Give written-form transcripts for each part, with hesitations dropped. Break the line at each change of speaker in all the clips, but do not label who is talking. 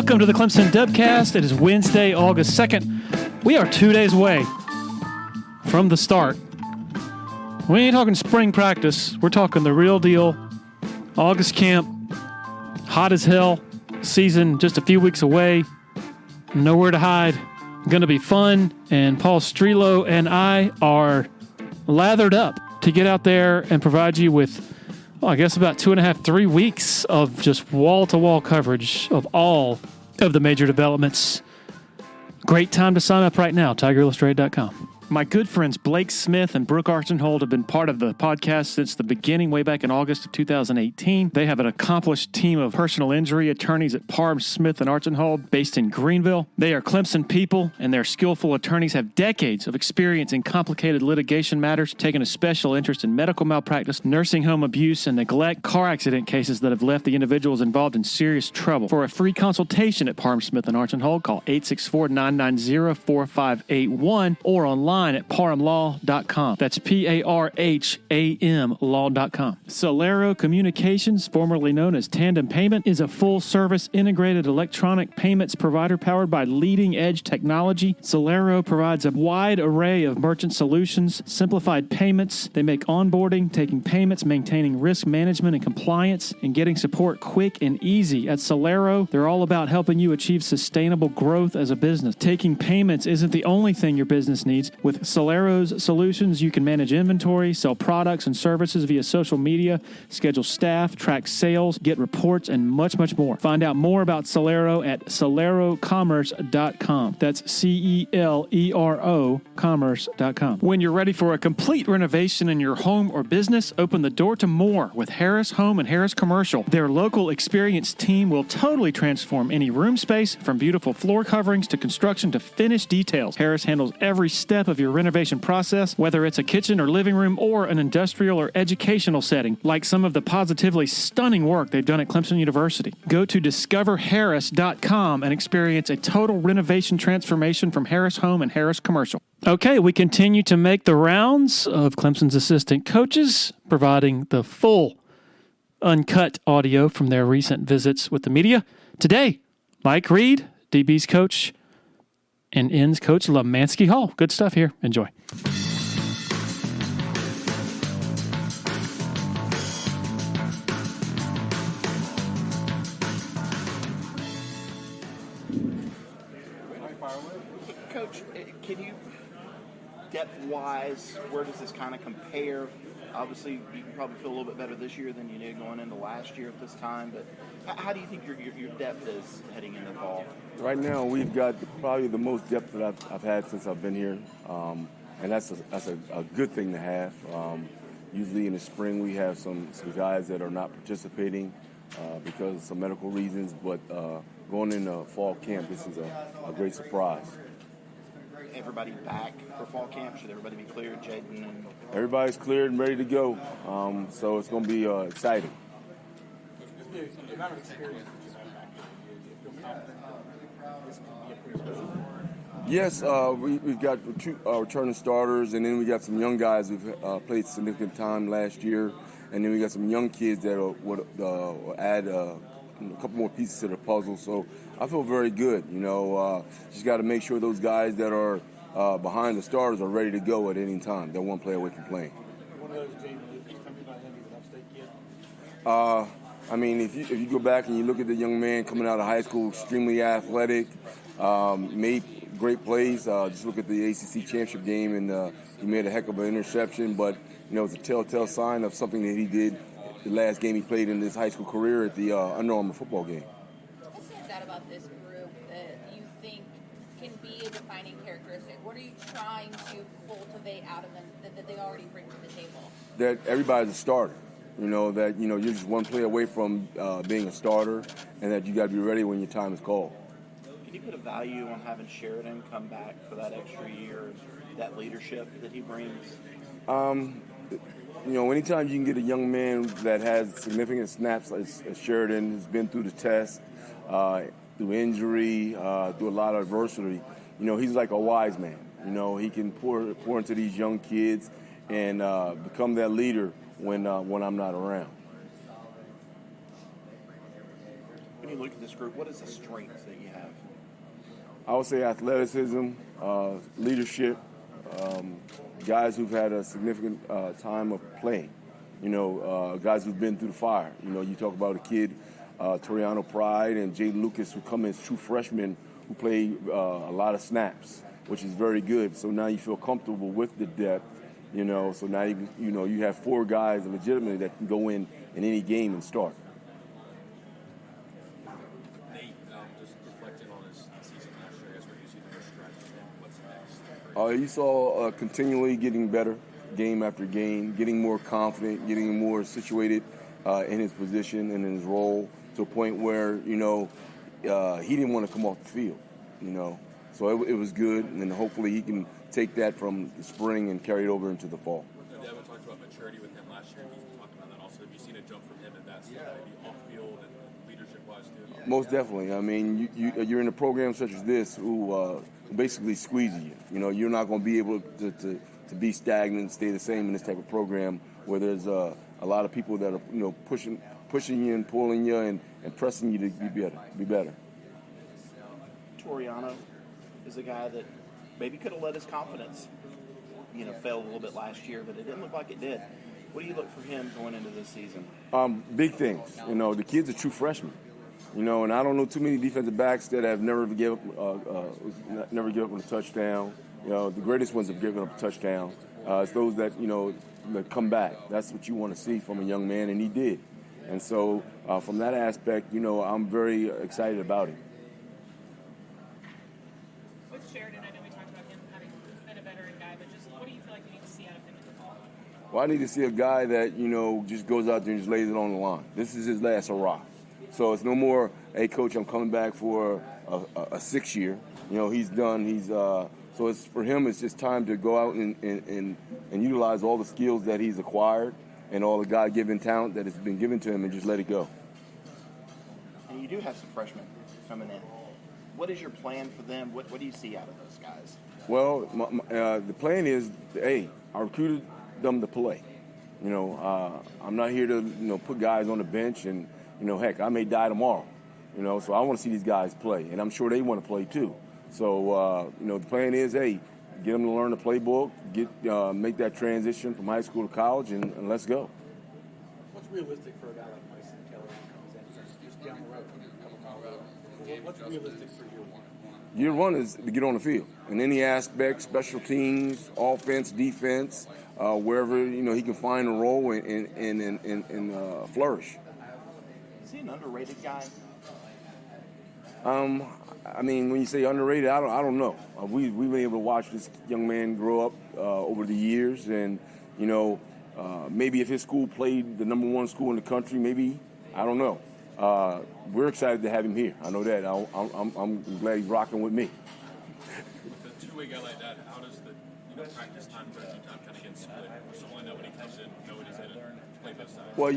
Welcome to the Clemson Dubcast. It is Wednesday, August 2nd. We are 2 days away from the start. We ain't talking spring practice. We're talking the real deal. August camp, hot as hell. Season just a few weeks away. Nowhere to hide. Going to be fun. And Paul Strelo and I are lathered up to get out there and provide you with, well, I guess about 2.5, 3 weeks of just wall-to-wall coverage of all of the major developments. Great time to sign up right now, TigerIllustrated.com. My good friends Blake Smith and Brooke Archenhold have been part of the podcast since the beginning, way back in August of 2018. They have an accomplished team of personal injury attorneys at Parham, Smith, and Archenhold based in Greenville. They are Clemson people, and their skillful attorneys have decades of experience in complicated litigation matters, taking a special interest in medical malpractice, nursing home abuse, and neglect, car accident cases that have left the individuals involved in serious trouble. For a free consultation at Parham, Smith, and Archenhold, call 864-990-4581 or online at parhamlaw.com. That's PARHAM law.com. Celero Communications, formerly known as Tandem Payment, is a full-service integrated electronic payments provider powered by leading-edge technology. Celero provides a wide array of merchant solutions, simplified payments. They make onboarding, taking payments, maintaining risk management and compliance, and getting support quick and easy. At Celero, they're all about helping you achieve sustainable growth as a business. Taking payments isn't the only thing your business needs. With Celero's solutions, you can manage inventory, sell products and services via social media, schedule staff, track sales, get reports, and much, much more. Find out more about Celero at celerocommerce.com. That's CELERO commerce.com. When you're ready for a complete renovation in your home or business, open the door to more with Harris Home and Harris Commercial. Their local experienced team will totally transform any room space, from beautiful floor coverings to construction to finished details. Harris handles every step of your renovation process, whether it's a kitchen or living room or an industrial or educational setting, like some of the positively stunning work they've done at Clemson University. Go to discoverharris.com and experience a total renovation transformation from Harris Home and Harris Commercial. Okay, we continue to make the rounds of Clemson's assistant coaches, providing the full uncut audio from their recent visits with the media. Today, Mike Reed, DB's coach, and ends coach Lemanski Hall. Good stuff here. Enjoy.
Coach, can you, depth-wise, where does this kind of compare? Obviously, you can probably feel a little bit better this year than you did going into last year at this time, but how do you think your depth is heading into the fall?
Right now, we've got probably the most depth that I've had since I've been here, and that's a good thing to have. Usually in the spring, we have some guys that are not participating because of some medical reasons, but going into fall camp, this is a great surprise.
Everybody back for fall camp? Should everybody be cleared, Jaden?
Everybody's cleared and ready to go, so it's going to be exciting.
The amount of experience that you have back here, do you feel confident that this can be a pretty special?
Yes, we've got two returning starters, and then we got some young guys who've played significant time last year, and then we got some young kids that would add a couple more pieces to the puzzle. So I feel very good. Just got to make sure those guys that are behind the starters are ready to go at any time. They're one play away from playing.
One of those, Jaden, can you tell me about him? He's an upstate kid.
I mean, if you go back and you look at the young man coming out of high school, extremely athletic, made great plays. Just look at the ACC championship game, and he made a heck of an interception. But it's a telltale sign of something that he did the last game he played in his high school career at the Under Armour football game.
What stands out about this group that you think can be a defining characteristic? What are you trying to cultivate out of them that they already bring to the table?
That everybody's a starter. That you're just one play away from being a starter, and that you got to be ready when your time is called.
Can you put a value on having Sheridan come back for that extra year, that leadership that he brings?
Anytime you can get a young man that has significant snaps as Sheridan, who's been through the test, through injury, through a lot of adversity, he's like a wise man. He can pour into these young kids and become that leader when I'm not around.
When you look at this group, what is the strength that you have?
I would say athleticism, leadership, guys who've had a significant time of playing. Guys who've been through the fire. You talk about a kid, Toriano Pride and Jay Lucas, who come as true freshmen who play a lot of snaps, which is very good. So now you feel comfortable with the depth. So now you have 4 guys legitimately that can go in any game and start.
Nate, just reflecting on his season last year, as we're using the stretch, what's next?
You saw continually getting better game after game, getting more confident, getting more situated in his position and in his role to a point where, he didn't want to come off the field, So it was good, and then hopefully he can take that from the spring and carry it over into the fall.
Dabo talked about maturity with him last year. He's talked about that also. Have you seen a jump from him in that stuff, maybe off field and leadership-wise too?
Most definitely. I mean, you're in a program such as this who basically squeezes you. You're not going to be able to be stagnant, stay the same in this type of program where there's a lot of people that are pushing you and pulling you and pressing you to be better.
Toriano is a guy that maybe could have let his confidence, fail a little bit last year, but it didn't look like it did. What do you look for him going into this season?
Big things. The kid's a true freshman. And I don't know too many defensive backs that have never given up on a touchdown. The greatest ones have given up a touchdown. It's those that that come back. That's what you want to see from a young man, and he did. And so, from that aspect, I'm very excited about him.
With Sheridan, I know we talked about him having been a veteran guy, but just what do you feel like you need to see out of him in the fall?
Well, I need to see a guy that just goes out there and just lays it on the line. This is his last hurrah. So it's no more, hey, coach, I'm coming back for a 6 year. He's done. So it's for him. It's just time to go out and utilize all the skills that he's acquired and all the God-given talent that has been given to him, and just let it go.
And you do have some freshmen coming in. What is your plan for them? What do you see out of those guys?
Well, the plan is, hey, I recruited them to play. I'm not here to put guys on the bench and heck, I may die tomorrow. So I want to see these guys play, and I'm sure they want to play too. So the plan is, hey, get them to learn the playbook, make that transition from high school to college, and let's go.
What's realistic for a guy like Mason Keller who comes in just down the road, a couple miles out? What's realistic for year one?
Year one is to get on the field in any aspect, special teams, offense, defense, wherever he can find a role and flourish.
Is he an underrated guy?
I mean, when you say underrated, I don't know. We've been able to watch this young man grow up over the years, and maybe if his school played the number 1 school in the country, maybe, I don't know. We're excited to have him here. I know that. I'm glad he's rocking with me.
With a two-way guy like that, how does the practice time, coaching time kind of get split? So I know when he comes in, know what he's in, play both sides.
Well,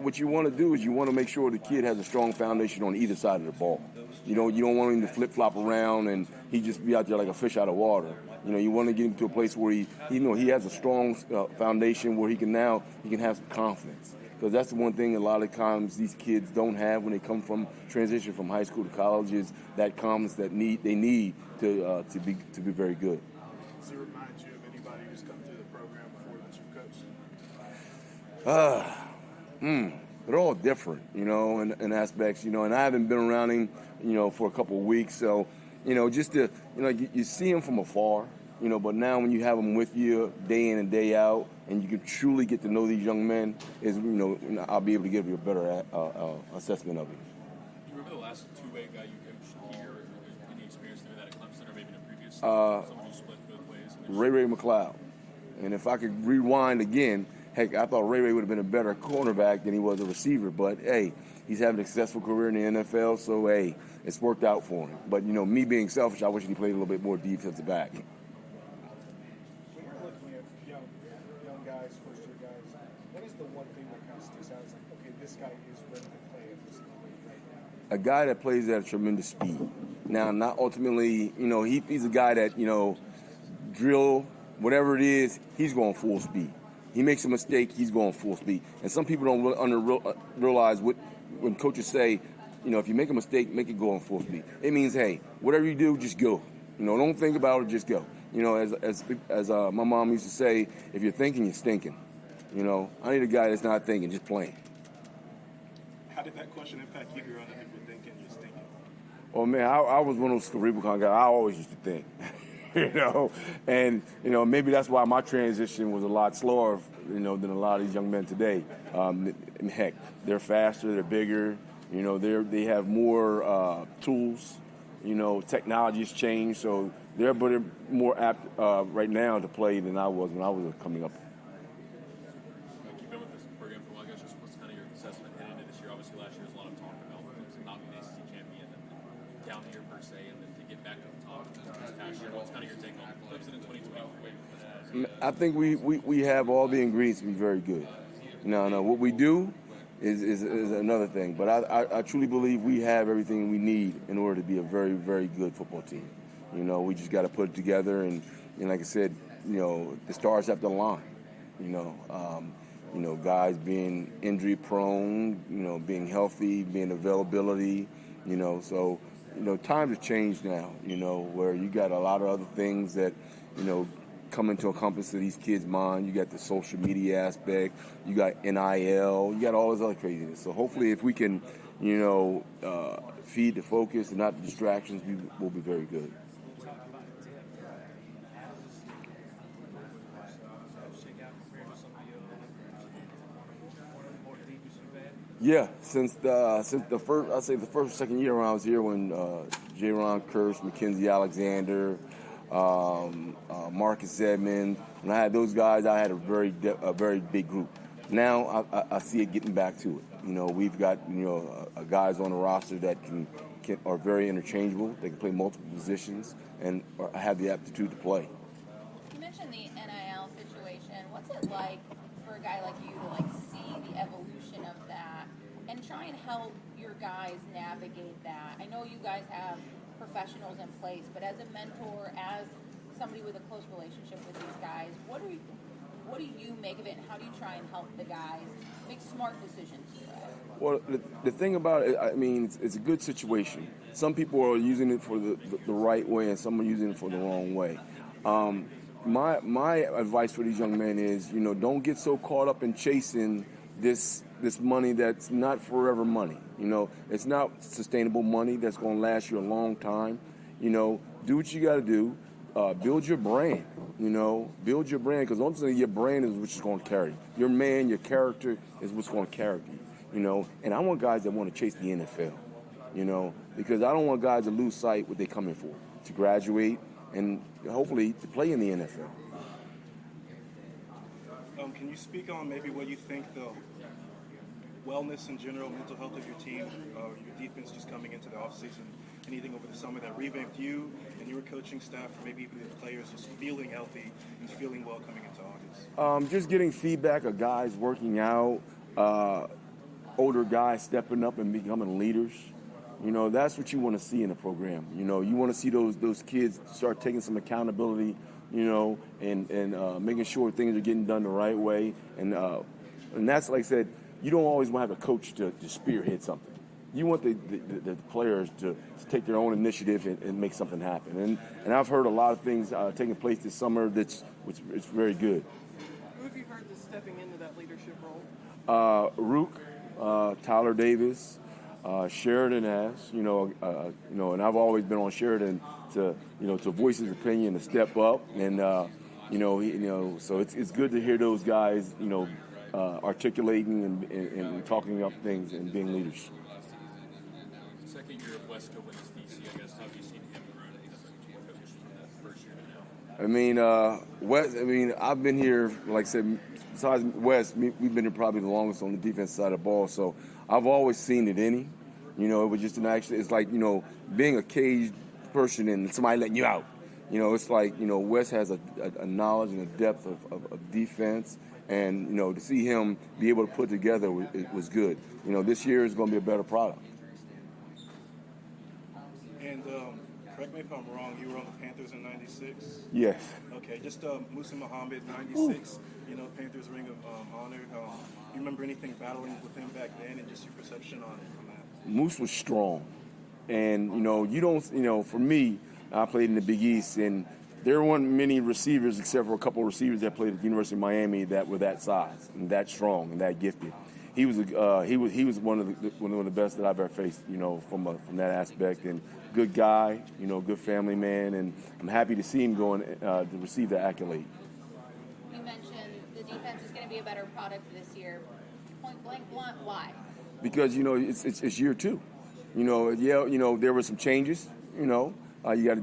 what you want to do is you want to make sure the kid has a strong foundation on either side of the ball. You don't want him to flip-flop around and he just be out there like a fish out of water. You want to get him to a place where he has a strong foundation where he can have some confidence. Because that's the one thing a lot of times these kids don't have when they come from transition from high school to college is that confidence that they need to be very good.
Does he remind you of anybody who's come through the program before that you've coached?
They're all different, in aspects, and I haven't been around him, for a couple of weeks. So, just to, you see him from afar, but now when you have them with you day in and day out, and you can truly get to know these young men, I'll be able to give you a better assessment of him.
Do you remember the last two-way guy you coached here? Any experience doing that at Clemson or maybe in a previous someone who split both ways?
Ray McLeod. And if I could rewind again, heck, I thought Ray would have been a better cornerback than he was a receiver. But, hey, he's having a successful career in the NFL, so, hey, it's worked out for him. But, me being selfish, I wish he played a little bit more defensive back.
When you're looking at young guys, first-year guys, what is the one thing that kind of sticks out? It's like, okay, this guy is ready to play at this level right now.
A guy that plays at a tremendous speed. Now, not ultimately, he's a guy that, drill, whatever it is, he's going full speed. He makes a mistake, he's going full speed. And some people don't realize when coaches say if you make a mistake, make it go on full speed. It means, hey, whatever you do, just go. Don't think about it, just go. As my mom used to say, if you're thinking, you're stinking. I need a guy that's not thinking, just playing.
How did that question impact you growing up? If you're thinking, you're stinking.
Oh man, I was one of those cerebral kind of guys. I always used to think, and maybe that's why my transition was a lot slower, than a lot of these young men today. Heck, they're faster, they're bigger, they have more tools. Technology's changed, so they're more apt right now to play than I was when I was coming up.
You've been with this program for a while. I guess just what's kind of your assessment heading into this year? Obviously, last year was a lot of talk about Clemson not being ACC champion and down here per se, and then to get back up top this past year. What's kind of your take on Clemson in 2023?
I think we have all the ingredients to be very good. No, what we do is another thing. But I truly believe we have everything we need in order to be a very, very good football team. We just got to put it together, and like I said, the stars have to align. Guys being injury prone, being healthy, being availability, so times have changed now, where you got a lot of other things that, come into a compass to these kids' mind. You got the social media aspect, you got NIL, you got all this other craziness. So hopefully if we can, feed the focus and not the distractions, we will be very good. Yeah, since the first, I'd say the first or second year when I was here, when J-Ron Curse, Mackenzie Alexander, Marcus Edmonds, when I had those guys, I had a very big group. Now I see it getting back to it. We've got guys on the roster that are very interchangeable. They can play multiple positions and have the aptitude to play.
You mentioned the NIL situation. What's it like for a guy like you to see the evolution of that and try and help your guys navigate that? I know you guys have professionals in place, but as a mentor, as somebody with a close relationship with these guys, what do you make of it, and how do you try and help the guys make smart decisions through it?
Well, the thing about it, it's a good situation. Some people are using it for the right way, and some are using it for the wrong way. My advice for these young men is, don't get so caught up in chasing this money that's not forever money. It's not sustainable money that's going to last you a long time. Do what you got to do. Build your brand. Build your brand, because ultimately your brand is what's going to carry you. Your man, your character is what's going to carry you. And I want guys that want to chase the NFL. Because I don't want guys to lose sight what they're coming for, to graduate and hopefully to play in the NFL.
Can you speak on maybe what you think the wellness in general, mental health of your team, your defense just coming into the offseason, anything over the summer that revamped you and your coaching staff, or maybe even the players just feeling healthy and feeling well coming into August?
Just getting feedback of guys working out, older guys stepping up and becoming leaders. That's what you want to see in a program. You want to see those kids start taking some accountability, and making sure things are getting done the right way. And that's, like I said, you don't always want to have a coach to spearhead something. You want the players to take their own initiative and make something happen. And I've heard a lot of things taking place this summer which is very good.
Who have you heard that's stepping into that leadership role?
Rook, Tyler Davis, Sheridan has, and I've always been on Sheridan to voice his opinion, to step up, and so it's good to hear those guys, articulating and talking up things and being leaders.
Second year of West going to DC, I guess. How have you seen him grow as a coach from that first year to now?
West. I've been here, like I said, besides West, we've been here probably the longest on the defense side of the ball. So I've always seen it in him. It was just it's like, being a caged person and somebody letting you out. It's like, West has a knowledge and a depth of defense. And, to see him be able to put together, it was good. This year is going to be a better product.
And correct me if I'm wrong, you were on the Panthers in '96?
Yes.
Okay, just Musa Muhammad, '96, Panthers Ring of Honor. You remember anything battling with him back then, and just your perception on that?
Moose was strong. And, for me, I played in the Big East, and there weren't many receivers except for a couple of receivers that played at the University of Miami that were that size and that strong and that gifted. He was one of the best that I've ever faced, from that aspect. And good guy, good family man, and I'm happy to see him going to receive that accolade.
You mentioned the defense is going to be a better product this year. Point blank blunt, why?
Because it's year two. There were some changes. You got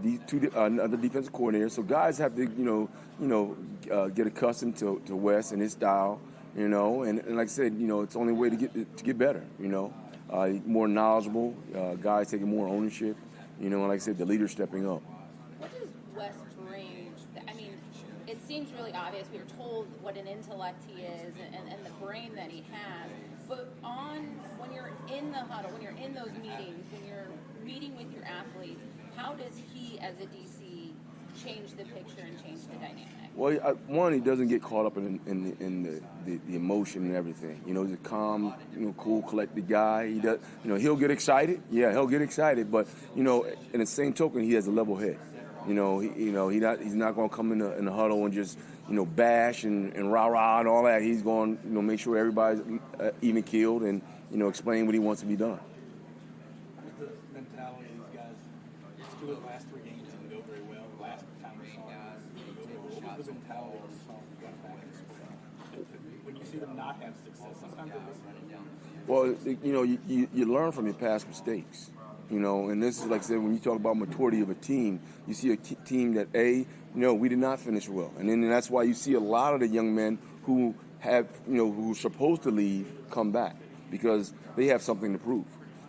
another defensive coordinator, so guys have to get accustomed to Wes and his style. And like I said, it's the only way to get better. More knowledgeable, guys taking more ownership. And like I said, the leader stepping up.
What does Wes bring? I mean, it seems really obvious. We were told what an intellect he is and the brain that he has. But when you're in the huddle, when you're in those meetings, when you're meeting with your athletes, how does he, as a DC, change the picture and change the dynamic?
Well, one, he doesn't get caught up in the emotion and everything. He's a calm, cool, collected guy. He does, he'll get excited. Yeah, he'll get excited, but in the same token, he has a level head. He's not going to come in the huddle and just bash and rah and all that. He's going to make sure everybody's even keeled and explain what he wants to be done.
What's the mentality of these guys? It's 2 of the last 3 games didn't go very well. The last time we saw them didn't go very well. What was the mentality when you saw them got back in the sport? When you see them not have success, sometimes they listen.
Well, you learn from your past mistakes. And this is, like I said, when you talk about maturity of a team, you see a team that, we did not finish well. And then that's why you see a lot of the young men who have, who are supposed to leave come back because they have something to prove.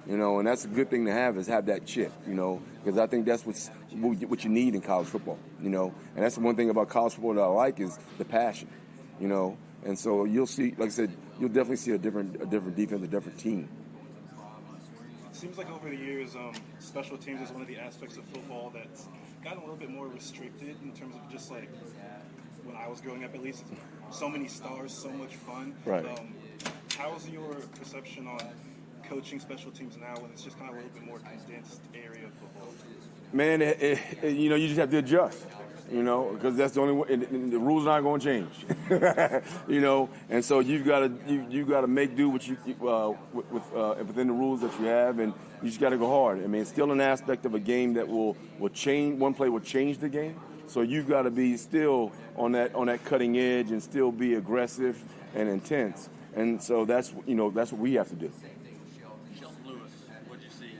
And that's a good thing to have that chip, because I think that's what you need in college football, And that's the one thing about college football that I like is the passion, And so you'll see, like I said, you'll definitely see a different defense, a different team.
It seems like over the years, special teams is one of the aspects of football that's gotten a little bit more restricted in terms of just like when I was growing up, at least. So many stars, so much fun.
Right.
How's your perception on coaching special teams now when it's just kind of a little bit more condensed area of football?
Man, you just have to adjust. Because that's the only way. And the rules are not going to change. And so you've got to make do what you within the rules that you have, and you just got to go hard. I mean, it's still an aspect of a game that will change. One play will change the game. So you've got to be still on that cutting edge and still be aggressive and intense. And so that's what we have to do.
Shelton Lewis, what did you see?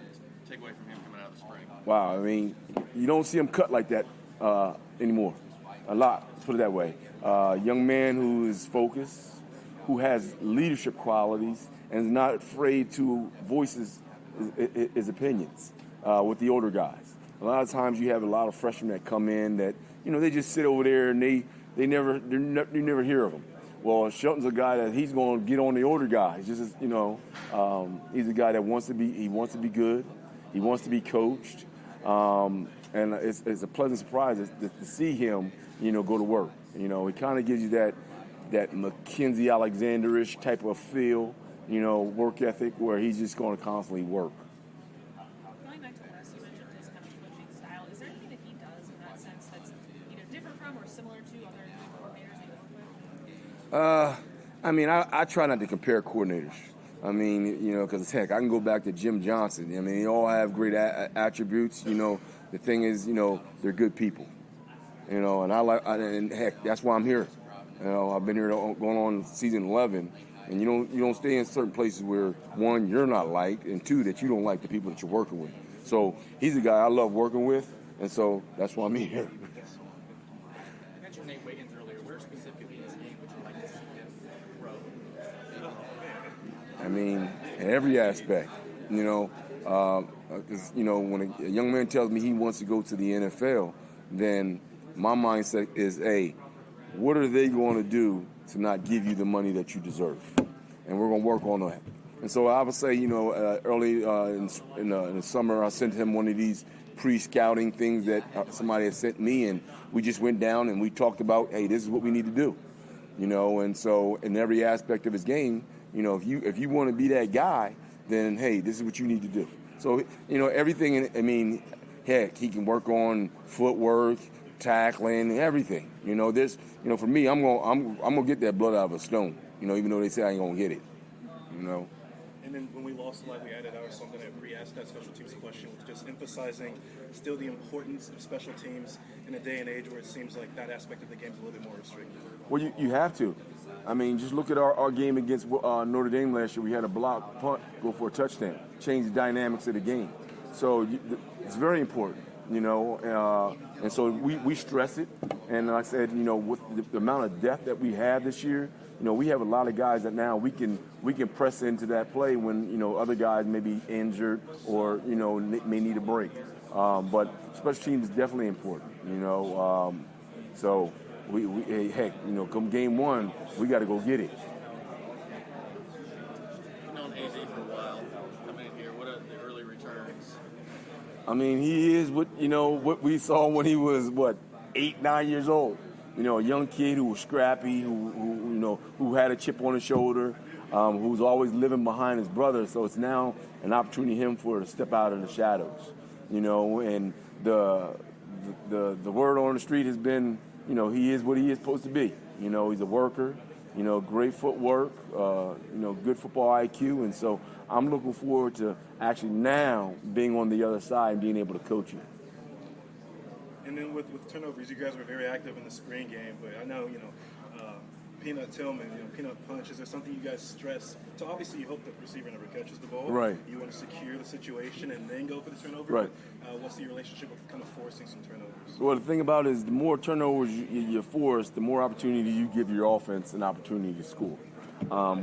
Take away from him coming out of the spring.
Wow, I mean, you don't see him cut like that anymore. A lot, let's put it that way. Young man who is focused, who has leadership qualities, and is not afraid to voice his opinions with the older guys. A lot of times you have a lot of freshmen that come in that, they just sit over there and you never hear of them. Well, Shelton's a guy that he's going to get on the older guys. He's a guy that wants to be good. He wants to be coached. And it's a pleasant surprise to see him, go to work. He kind of gives you that Mackenzie Alexander-ish type of feel, work ethic where he's just going to constantly work.
Going back to Wes, you mentioned his kind of coaching style. Is there anything that he does in that sense that's either different from or similar to other coordinators that you work with?
I try not to compare coordinators. Because heck, I can go back to Jim Johnson. They all have great attributes. The thing is, they're good people. And heck, that's why I'm here. I've been here going on season 11, and you don't stay in certain places where, one, you're not liked, and two, that you don't like the people that you're working with. So he's a guy I love working with, and so that's why I'm here.
You mentioned Nate Wiggins earlier. Where specifically in this game would you like to see him grow?
In every aspect, because, when a young man tells me he wants to go to the NFL, then my mindset is, what are they going to do to not give you the money that you deserve? And we're going to work on that. And so I would say, early in the summer, I sent him one of these pre-scouting things that somebody had sent me, and we just went down and we talked about, hey, this is what we need to do. And so in every aspect of his game, if you want to be that guy, then hey, this is what you need to do. So everything. I mean, heck, he can work on footwork, tackling, everything. There's for me, I'm gonna get that blood out of a stone. Even though they say I ain't gonna get it.
And then when we lost a lot, we added out something that re-asked that special teams question, was just emphasizing still the importance of special teams in a day and age where it seems like that aspect of the game is a little bit more restricted.
Well, you have to. I mean, just look at our game against Notre Dame last year. We had a block punt go for a touchdown, change the dynamics of the game. So it's very important, and so we stress it. And like I said, with the amount of depth that we have this year, we have a lot of guys that now we can press into that play when other guys may be injured or may need a break. But special teams is definitely important. So we heck, come game one, we got to go get it.
You've known AJ for a while. Coming in here, what are the early returns?
I mean, he is what we saw when he was 8, 9 years old. A young kid who was scrappy, who had a chip on his shoulder, who was always living behind his brother. So it's now an opportunity for him to step out of the shadows, And the word on the street has been, he is what he is supposed to be. He's a worker, great footwork, good football IQ, and so I'm looking forward to actually now being on the other side and being able to coach him.
And then with turnovers, you guys were very active in the spring game, but I know, Peanut Tillman, Peanut Punch, is there something you guys stress? So obviously you hope the receiver never catches the ball.
Right.
You want to secure the situation and then go for the turnover.
Right.
But, what's your relationship with kind of forcing some turnovers?
Well, the thing about it is the more turnovers you force, the more opportunity you give your offense an opportunity to score.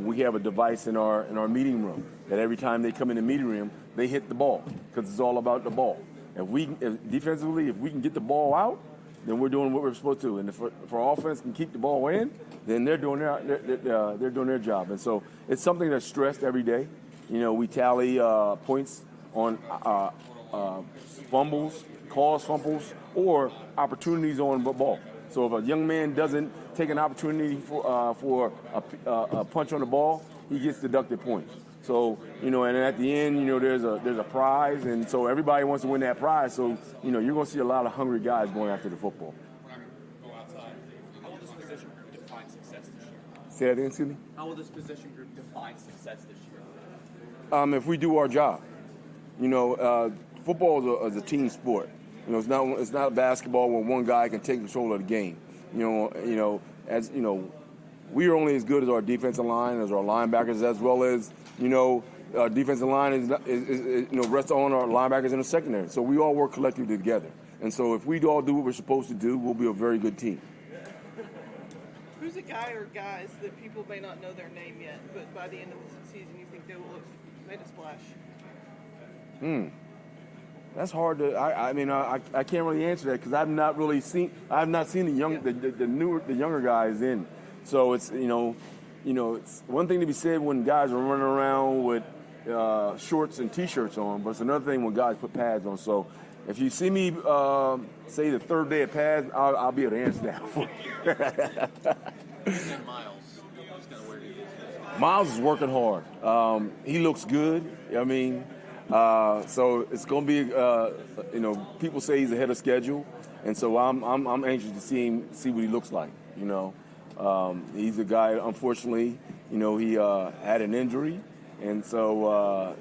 We have a device in our meeting room that every time they come in the meeting room, they hit the ball because it's all about the ball. Defensively, if we can get the ball out, then we're doing what we're supposed to. And if our offense can keep the ball in, then they're doing their job. And so it's something that's stressed every day. We tally points on fumbles, caused fumbles, or opportunities on the ball. So if a young man doesn't take an opportunity for a punch on the ball, he gets deducted points. So, and at the end, there's a prize, and so everybody wants to win that prize. So, you're going to see a lot of hungry guys going after the football.
Go outside. How will this position group define success this year?
Say that again, excuse me?
How will this position group define success this year?
If we do our job. Football is a team sport. It's not basketball where one guy can take control of the game. We are only as good as our defensive line, as our linebackers, as well as our defensive line is rests on our linebackers in the secondary. So we all work collectively together. And so if we all do what we're supposed to do, we'll be a very good team.
Who's a guy or guys that people may not know their name yet, but by the end of the season you think they will have made a splash?
That's hard to. I can't really answer that because I have not seen the younger guys in. So it's it's one thing to be said when guys are running around with shorts and T-shirts on, but it's another thing when guys put pads on. So if you see me say the third day of pads, I'll be able to answer that for you. Miles is working hard. He looks good. So it's going to be, people say he's ahead of schedule, and so I'm anxious to see what he looks like. He's a guy. Unfortunately, he had an injury, and so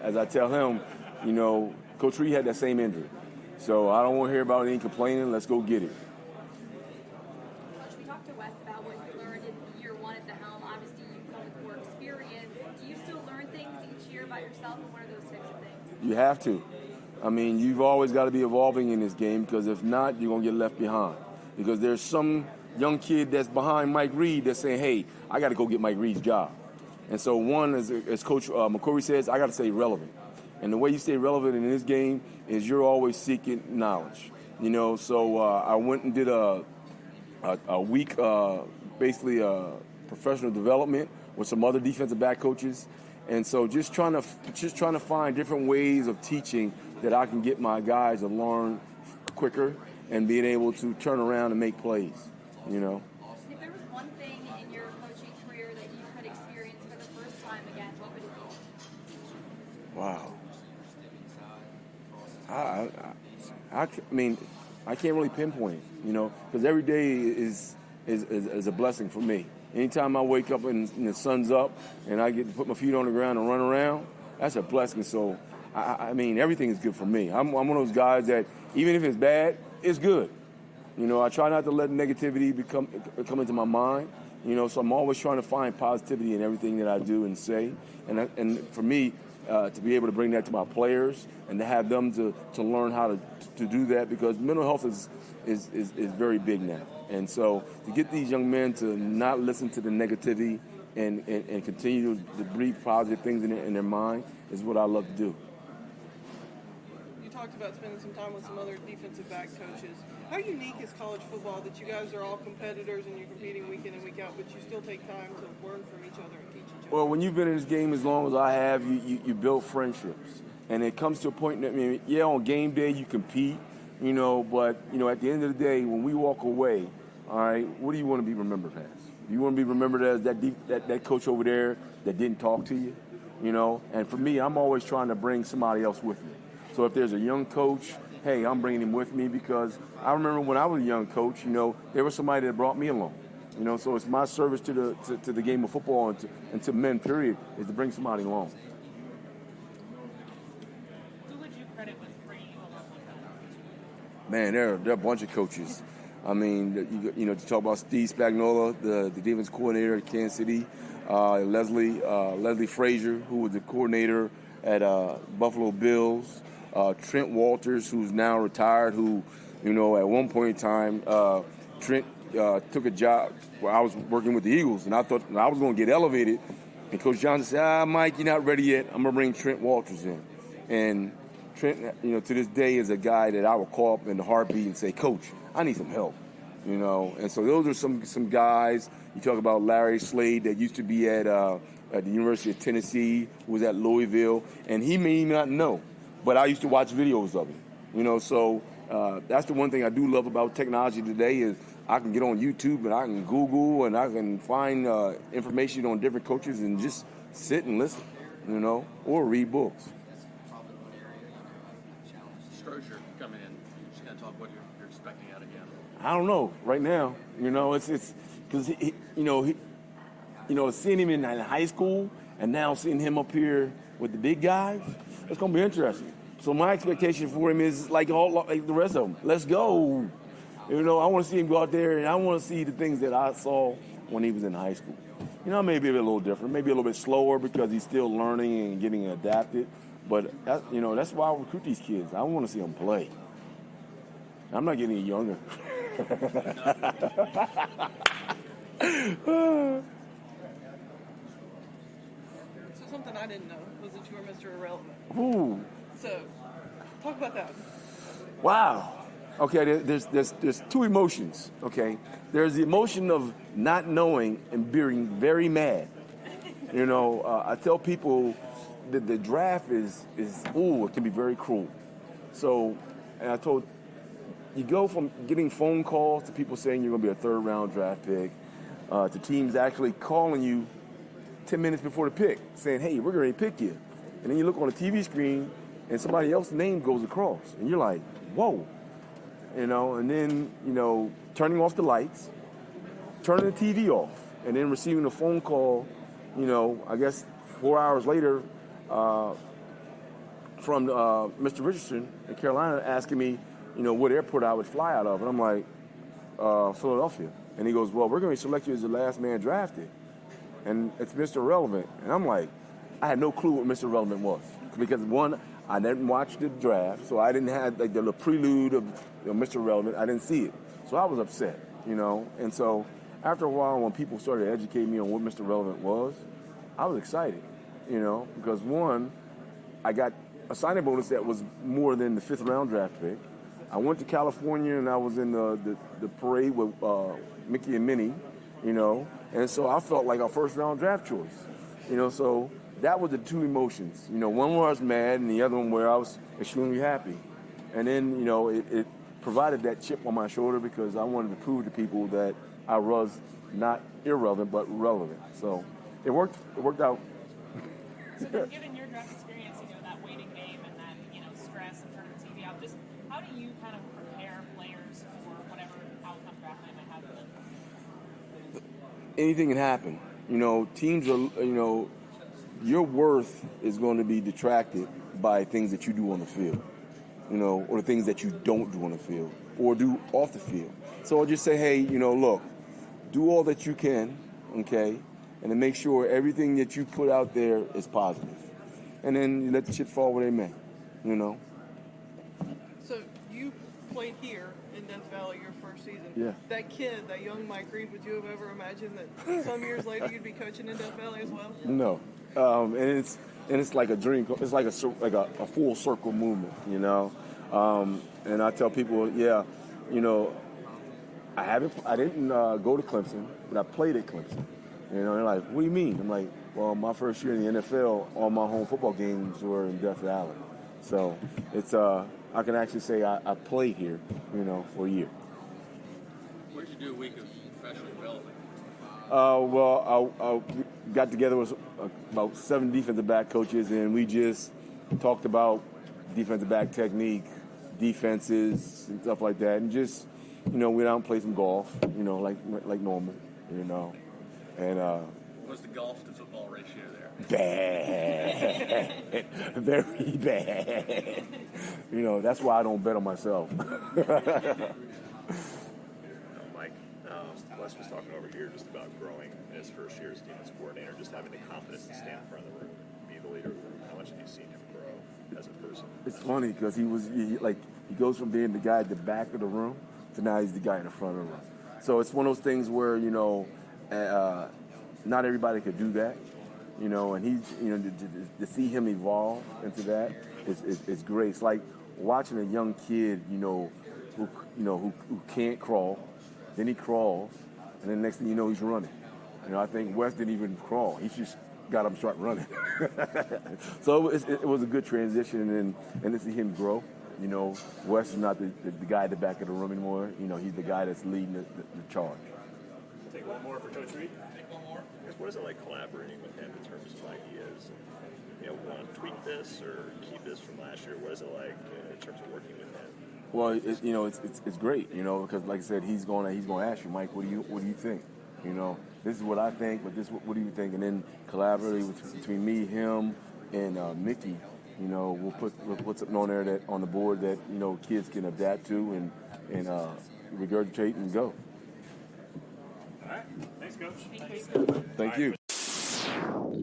as I tell him, Coach Reed had that same injury, so I don't want to hear about any complaining. Let's go get it.
Coach, we talked to Wes about what you learned in year one at the helm. Obviously, you come with more experience. Do you still learn things each year by yourself, and what are those types of things?
You have to. You've always got to be evolving in this game because if not, you're going to get left behind. Because there's some young kid that's behind Mike Reed that's saying, hey, I got to go get Mike Reed's job. And so one, as Coach McCory says, I got to stay relevant. And the way you stay relevant in this game is you're always seeking knowledge. So I went and did a week, basically professional development with some other defensive back coaches. And so just trying to find different ways of teaching that I can get my guys to learn quicker and being able to turn around and make plays,
If there was one thing in your coaching career that you could experience for the first time again, what would it be?
Wow. I mean, I can't really pinpoint it, you know, because every day is a blessing for me. Anytime I wake up and the sun's up and I get to put my feet on the ground and run around, that's a blessing. So, I mean, everything is good for me. I'm one of those guys that even if it's bad, it's good. You know, I try not to let negativity come into my mind. You know, so I'm always trying to find positivity in everything that I do and say. And for me, to be able to bring that to my players and to have them to learn how to do that, because mental health is very big now. And so to get these young men to not listen to the negativity and continue to breathe positive things in their mind is what I love to do.
You talked about spending some time with some other defensive back coaches. How unique is college football that you guys are all competitors and you're competing week in and week out, but you still take time to learn from each other and teach each other?
Well, when you've been in this game as long as I have, you build friendships. And it comes to a point that, I mean, yeah, on game day you compete, you know, but, you know, at the end of the day, when we walk away, all right, what do you want to be remembered as? Do you want to be remembered as that coach over there that didn't talk to you, you know? And for me, I'm always trying to bring somebody else with me. So if there's a young coach, hey, I'm bringing him with me, because I remember when I was a young coach, you know, there was somebody that brought me along. You know, so it's my service to the game of football and to men, period, is to bring somebody along.
Who would you credit with bringing you along like that?
Man, there are a bunch of coaches. I mean, you know, to talk about Steve Spagnuolo, the defense coordinator at Kansas City, Leslie Frazier, who was the coordinator at Buffalo Bills, Trent Walters, who's now retired, who, you know, at one point in time, Trent took a job where I was working with the Eagles, and I thought I was going to get elevated. And Coach Johnson said, Mike, you're not ready yet. I'm going to bring Trent Walters in. And Trent, you know, to this day is a guy that I will call up in the heartbeat and say, Coach, I need some help. You know, and so those are some guys. You talk about Larry Slade that used to be at the University of Tennessee, who was at Louisville, and he may not know, but I used to watch videos of him. You know, so that's the one thing I do love about technology today is I can get on YouTube and I can Google and I can find information on different coaches and just sit and listen, you know, or read books.
Strozier coming in, just kind of talk what you're expecting out again.
I don't know right now. You know, it's because seeing him in high school and now seeing him up here with the big guys, it's gonna be interesting. So my expectation for him is like the rest of them. Let's go. You know, I want to see him go out there, and I want to see the things that I saw when he was in high school. You know, maybe a little different, maybe a little bit slower because he's still learning and getting adapted. But that's why I recruit these kids. I want to see them play. I'm not getting any younger.
So something I didn't know was that you were Mr. Irrelevant.
Ooh.
So, talk about that.
Wow. Okay, there's two emotions, okay? There's the emotion of not knowing and being very mad. You know, I tell people that the draft is it can be very cruel. So, and I told, you go from getting phone calls to people saying you're going to be a third-round draft pick, to teams actually calling you 10 minutes before the pick, saying, hey, we're going to pick you. And then you look on the TV screen, and somebody else's name goes across. And you're like, whoa. You know, and then, you know, turning off the lights, turning the TV off, and then receiving a phone call, you know, I guess 4 hours later from Mr. Richardson in Carolina asking me, you know, what airport I would fly out of. And I'm like, Philadelphia. And he goes, well, we're going to select you as the last man drafted. And it's Mr. Irrelevant. And I'm like, I had no clue what Mr. Irrelevant was. Because one, I didn't watch the draft, so I didn't have like the prelude of Mr. Irrelevant. I didn't see it. So I was upset, you know. And so after a while, when people started educating me on what Mr. Irrelevant was, I was excited, you know, because one, I got a signing bonus that was more than the 5th round draft pick. I went to California and I was in the parade with Mickey and Minnie, you know, and so I felt like a 1st round draft choice, you know, so that was the two emotions. You know, one where I was mad and the other one where I was extremely happy. And then, you know, it provided that chip on my shoulder because I wanted to prove to people that I was not irrelevant, but relevant. So it worked out.
So then given your draft experience, you know, that How do you kind of prepare players for whatever outcome draft night might have for them?
Anything can happen. Teams are, your worth is going to be detracted by things that you do on the field, or the things that you don't do on the field or do off the field. So I'll just say, hey, look, do all that you can, okay, and then make sure everything that you put out there is positive. And then you let the shit fall where they may,
So you played here in Death Valley your first season.
Yeah.
That kid, that young Mike Reed, would you have ever imagined that some years later you'd be coaching in Death Valley as well?
No. And it's like a dream. It's like a full circle movement, And I tell people, I didn't go to Clemson, but I played at Clemson. They're like, what do you mean? I'm like, well, my first year in the NFL, all my home football games were in Death Valley. So it's I can actually say I played here, for a year.
What did you do a week of professional development?
I got together with about 7 defensive back coaches, and we just talked about defensive back technique, defenses, and stuff like that, and just, went out and played some golf, like normal, and
What's the golf to football ratio
there? Bad, very bad. That's why I don't bet on myself.
Mike, Wes was talking over here just about growing in his first year as defense coordinator, just having the confidence to stand in front of the room, be the leader of the room. How much have you seen him grow as a person?
It's funny because he goes from being the guy at the back of the room to now he's the guy in the front of the room. So it's one of those things where, not everybody could do that, and he's, to see him evolve into that is great. It's like watching a young kid, who can't crawl, then he crawls, and then next thing you know, he's running. I think Wes didn't even crawl. He just got up and started running. So it was a good transition, and to see him grow. Wes is not the guy at the back of the room anymore. He's the guy that's leading the charge.
Take one more for Coach Reed. Take one more. What is it like collaborating with him in terms of ideas? Want to tweak this or keep this from last year? What is it like in terms of working with him?
Well, it's great, because like I said, he's going to ask you, Mike, what do you think? This is what I think, but what do you think? And then collaborating between me, him, and Mickey, we'll put something on there that on the board that kids can adapt to and regurgitate and go.
All right, thanks,
Coach.
Thank you.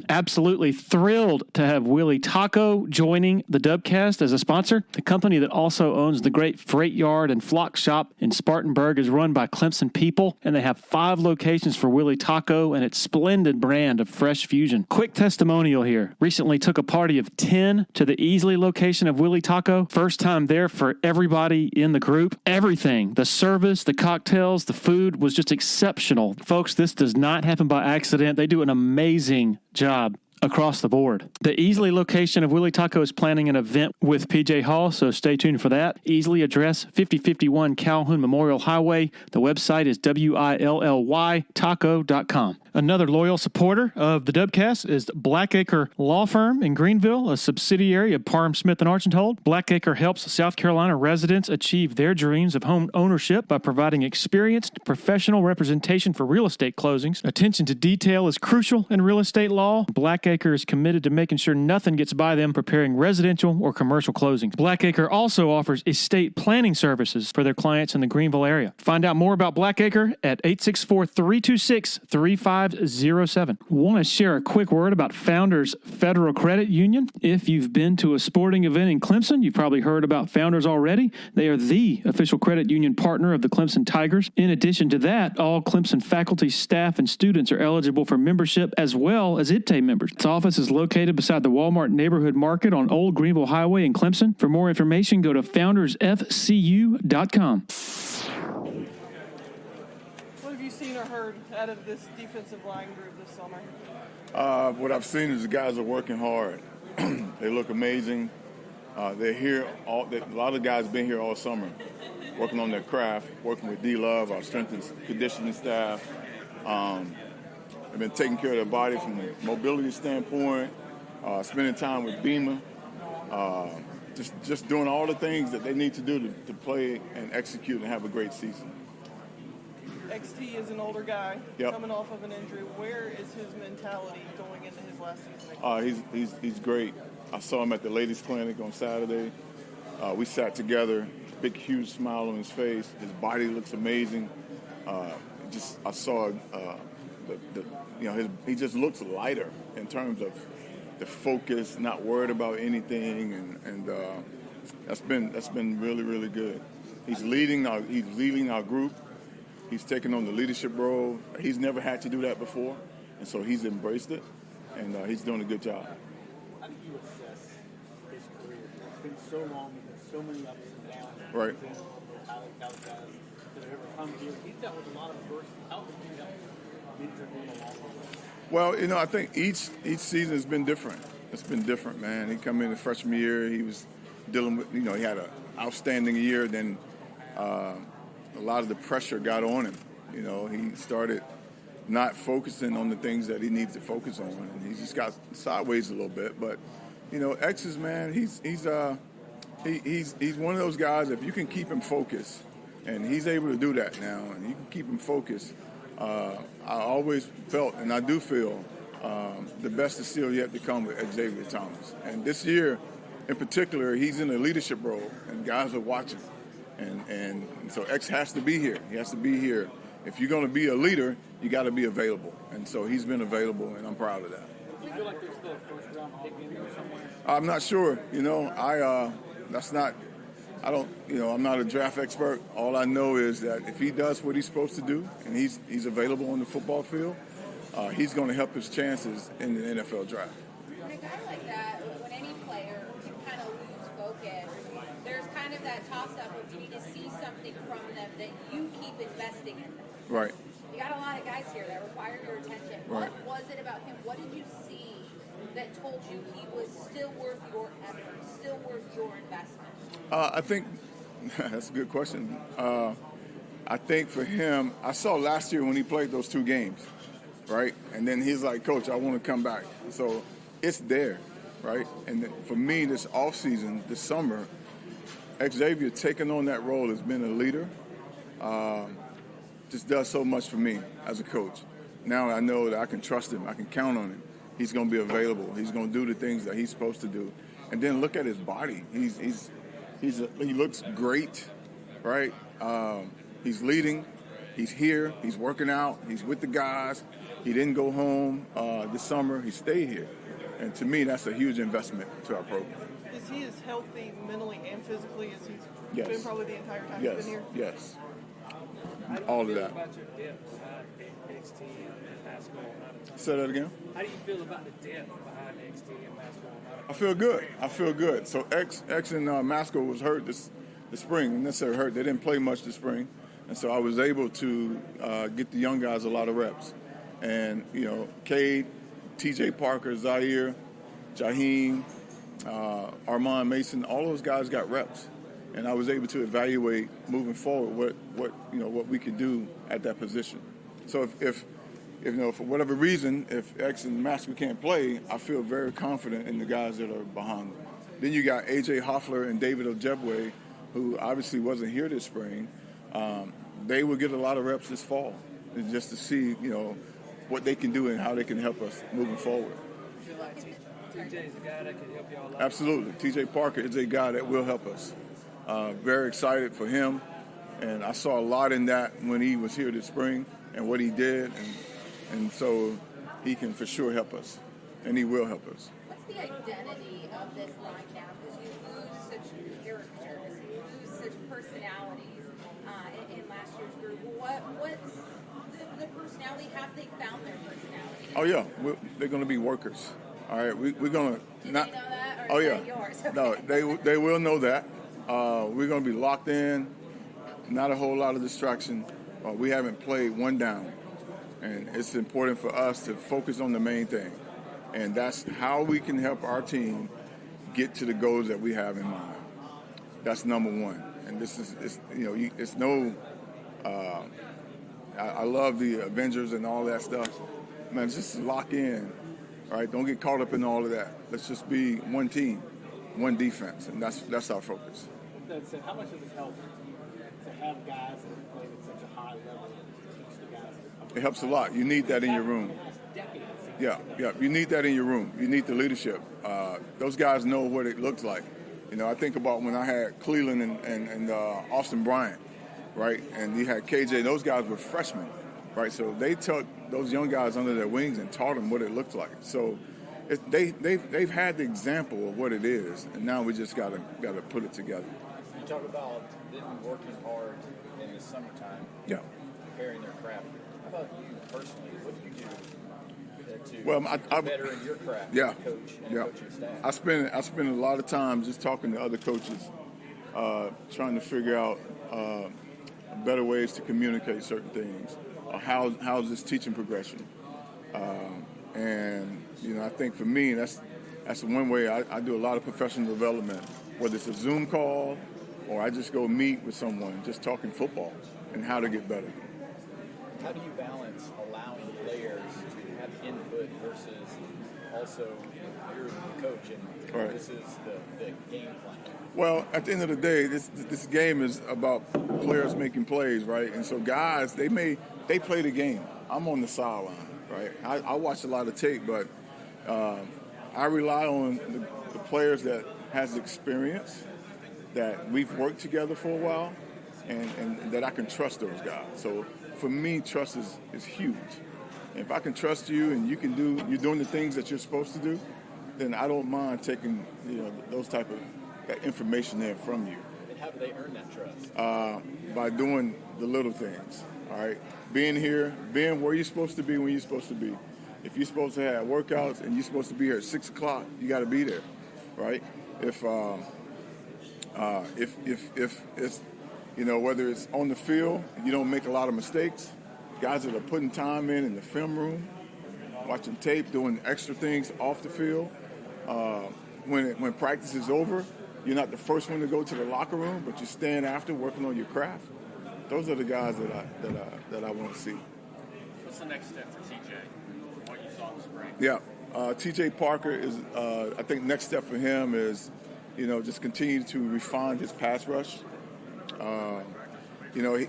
Absolutely thrilled to have Willie Taco joining the Dubcast as a sponsor. The company that also owns the great Freight Yard and Flock Shop in Spartanburg is run by Clemson people, and they have 5 locations for Willie Taco and its splendid brand of fresh fusion. Quick testimonial here. Recently took a party of 10 to the Easley location of Willie Taco. First time there for everybody in the group. Everything, the service, the cocktails, the food was just exceptional. Folks, this does not happen by accident. They do an amazing job across the board. The Easley location of Willie Taco is planning an event with PJ Hall, so stay tuned for that. Easley address 5051 Calhoun Memorial Highway. The website is willyltaco.com. Another loyal supporter of the Dubcast is Blackacre Law Firm in Greenville, a subsidiary of Parham Smith and Archenhold. Blackacre helps South Carolina residents achieve their dreams of home ownership by providing experienced professional representation for real estate closings. Attention to detail is crucial in real estate law. Blackacre is committed to making sure nothing gets by them preparing residential or commercial closings. Blackacre also offers estate planning services for their clients in the Greenville area. Find out more about Blackacre at 864-326-3507. Want to share a quick word about Founders Federal Credit Union? If you've been to a sporting event in Clemson, you've probably heard about Founders already. They are the official credit union partner of the Clemson Tigers. In addition to that, all Clemson faculty, staff, and students are eligible for membership as well as IPTAY members. Its office is located beside the Walmart Neighborhood Market on Old Greenville Highway in Clemson. For more information, go to foundersfcu.com.
What have you seen or heard out of this defensive line group this summer?
What I've seen is the guys are working hard. They look amazing. They're here. A lot of guys been here all summer, working on their craft, working with D-Love, our strength and conditioning staff. They've been taking care of their body from a mobility standpoint, spending time with Beamer. just doing all the things that they need to do to play and execute and have a great season.
XT is an older guy
Yep.
coming off of an injury. Where is his mentality going into his last season?
He's great. I saw him at the ladies' clinic on Saturday. We sat together, big, huge smile on his face. His body looks amazing. I saw he just looks lighter in terms of the focus, not worried about anything, and that's been really, really good. He's leading our group. He's taken on the leadership role. He's never had to do that before, and so he's embraced it, and he's doing a good job.
How do you assess his career? It's been so long, there's been so many ups and downs.
Right.
He's been college guys that have ever come here. He's dealt with a lot of adversity. How would you help mentor him along the way?
Well, I think each season has been different. It's been different, man. He come in the freshman year, he was dealing with, he had an outstanding year. Then a lot of the pressure got on him. He started not focusing on the things that he needs to focus on, and he just got sideways a little bit. But X is, man, he's one of those guys. If you can keep him focused, and he's able to do that now, and you can keep him focused. I always felt, and I do feel, the best is still yet to come with Xavier Thomas. And this year, in particular, he's in a leadership role, and guys are watching. And so X has to be here. He has to be here. If you're going to be a leader, you got to be available. And so he's been available, and I'm proud of that.
Do you feel like there's still a first-round pick in there somewhere?
I'm not sure. I'm not a draft expert. All I know is that if he does what he's supposed to do, and he's available on the football field, he's going to help his chances in the NFL draft.
When a guy like that, when any player can kind of lose focus, there's kind of that toss-up of you need to see something from them that you keep investing in them.
Right.
You got a lot of guys here that require your attention.
Right.
What was it about him? What did you see that told you he was still worth your effort, still worth your investment?
I think that's a good question. I think for him, I saw last year when he played those 2 games, right? And then he's like, Coach, I want to come back. So it's there, right? And for me, this offseason, this summer, Xavier taking on that role has been a leader. Just does so much for me as a coach. Now I know that I can trust him. I can count on him. He's going to be available. He's going to do the things that he's supposed to do. And then look at his body. He looks great, right? He's leading. He's here. He's working out. He's with the guys. He didn't go home this summer. He stayed here. And to me, that's a huge investment to our program.
Is he as healthy mentally and physically as he's
Yes.
been probably the entire time
Yes.
he's been here?
Yes.
How do you
All of
feel
that.
about your depth behind XT and Mascoll?
Say that again?
How do you feel about the depth behind XT and Mascoll?
I feel good. So X and Mascoll was hurt this spring. Not necessarily hurt. They didn't play much this spring. And so I was able to get the young guys a lot of reps. And, Cade, TJ Parker, Zaire, Jaheim, Armand Mason, all those guys got reps. And I was able to evaluate moving forward what we could do at that position. So if for whatever reason, if X and Mascoll can't play, I feel very confident in the guys that are behind them. Then you got A.J. Hoffler and David Ojebwe, who obviously wasn't here this spring. They will get a lot of reps this fall, just to see, what they can do and how they can help us moving forward.
You feel like TJ is a guy that can help y'all out?
Absolutely. TJ Parker is a guy that will help us. Very excited for him, and I saw a lot in that when he was here this spring and what he did, and so he can for sure help us, and he will help us.
What's the identity of this line now? Because you lose such characters, you lose such personalities in last year's group. What's the personality? Have they found their personality?
Oh yeah, they're going to be workers. All right, we're going to
Do they know that, or
Oh
is
yeah,
that yours?
no, they will know that. We're going to be locked in. Not a whole lot of distraction. We haven't played one down, and it's important for us to focus on the main thing, and that's how we can help our team get to the goals that we have in mind. That's number one. And this is, it's no. I love the Avengers and all that stuff. Man, just lock in, all right? Don't get caught up in all of that. Let's just be one team, one defense, and that's our focus.
That said, how much does it help to have guys that play at such a high level to teach the guys that come?
It helps a lot. You need that in your room. Yeah. You need that in your room. You need the leadership. Those guys know what it looks like. You know, I think about when I had Cleveland and Austin Bryant, right? And you had KJ. Those guys were freshmen, right? So they took those young guys under their wings and taught them what it looked like. So they've had the example of what it is, and now we just gotta put it together.
You talk about them working hard in the summertime.
Yeah.
Preparing their craft. How about you personally? What do you do to
I
better in your craft?
Yeah.
As a coach and coaching staff?
I spend a lot of time just talking to other coaches, trying to figure out better ways to communicate certain things. How's this teaching progression? And you know, I think for me, that's one way I do a lot of professional development, whether it's a Zoom call or I just go meet with someone, just talking football and how to get better.
How do you balance allowing players to have input versus also you're the coach and
Right.
this is the game plan?
Well, at the end of the day, this game is about players making plays, right? And so guys, they play the game. I'm on the sideline, right? I watch a lot of tape, but I rely on the players that has experience, that we've worked together for a while, and that I can trust those guys. So for me, trust is huge. And if I can trust you and you're doing the things that you're supposed to do, then I don't mind taking those type of that information there from you.
And how do they earn that trust?
By doing the little things. All right, being here, being where you're supposed to be when you're supposed to be. If you're supposed to have workouts and you're supposed to be here at 6 o'clock, you got to be there, right? If it's whether it's on the field, you don't make a lot of mistakes. Guys that are putting time in the film room, watching tape, doing extra things off the field. When practice is over, you're not the first one to go to the locker room, but you're staying after, working on your craft. Those are the guys that I want to see.
What's the next step for TJ? What you saw in the spring?
Yeah, TJ Parker is. I think next step for him is, just continue to refine his pass rush.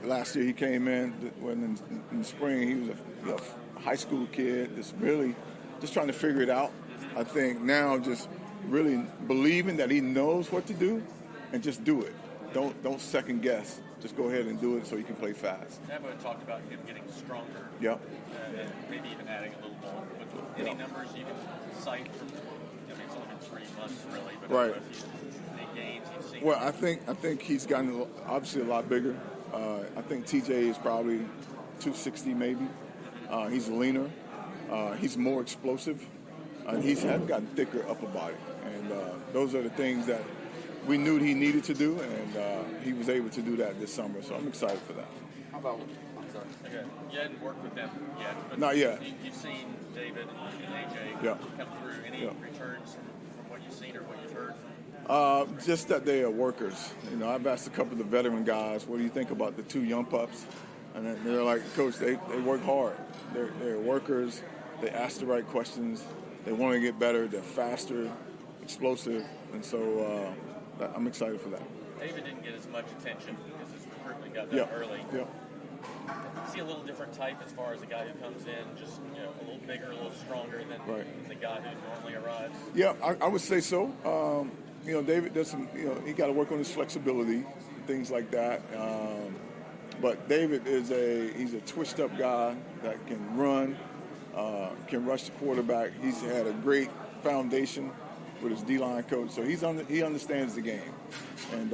Last year he came in when in the spring he was a high school kid, just trying to figure it out. I think now just really believing that he knows what to do and just do it. Don't second guess. Just go ahead and do it so you can play fast.
Dabo talked about him getting stronger.
Yep.
And maybe even adding a little more. With any numbers you can cite from, it's only been 3 months really, but
right.
Any gains you've seen?
Well, I think he's gotten obviously a lot bigger. I think TJ is probably 260 maybe. He's leaner. He's more explosive. He's gotten thicker upper body. And those are the things that we knew he needed to do, and he was able to do that this summer. So I'm excited for that.
How about, I'm sorry.
Okay. You hadn't worked with them yet. But
Not yet.
You've seen David and AJ come through. Any returns from what you've seen or what you've heard from?
Just that they are workers. I've asked a couple of the veteran guys, what do you think about the 2 young pups? And they're like, Coach, they work hard. They're workers. They ask the right questions. They want to get better. They're faster, explosive. And so I'm excited for that.
David didn't get as much attention because his recruitment got done early.
Yeah.
Is he a little different type as far as a guy who comes in just a little bigger, a little stronger than the guy who normally arrives?
Yeah, I would say so. David does some. He got to work on his flexibility, things like that. But David he's a twitched up guy that can run, can rush the quarterback. He's had a great foundation with his D-line coach, so he understands the game, and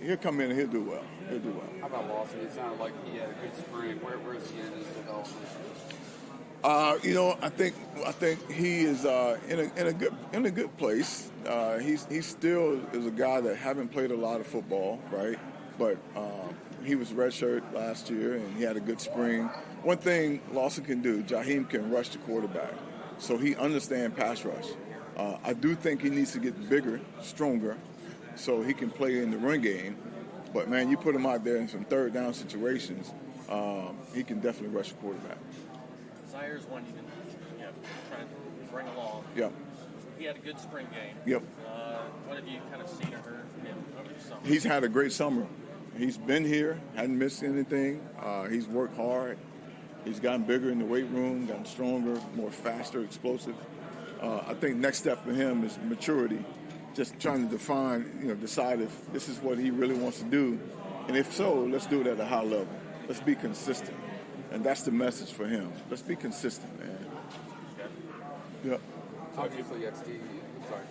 he'll come in and he'll do well.
How about Lawson? It sounded like he had a good spring. Where is he in his development?
I think he is in a good place. He still is a guy that haven't played a lot of football, right? But he was redshirt last year, and he had a good spring. One thing Lawson can do, Jaheim can rush the quarterback, so he understands pass rush. I do think he needs to get bigger, stronger, so he can play in the run game. But, man, you put him out there in some third down situations, he can definitely rush the quarterback.
Zaires one you've been trying to bring along.
Yeah.
he had a good spring game.
Yep.
What have you kind of seen or heard from him over the summer?
He's had a great summer. He's been here, hadn't missed anything. He's worked hard. He's gotten bigger in the weight room, gotten stronger, more faster, explosive. I think next step for him is maturity. Just trying to decide if this is what he really wants to do. And if so, let's do it at a high level. Let's be consistent. And that's the message for him. Let's be consistent, man. Yeah.
Obviously, XT. Sorry,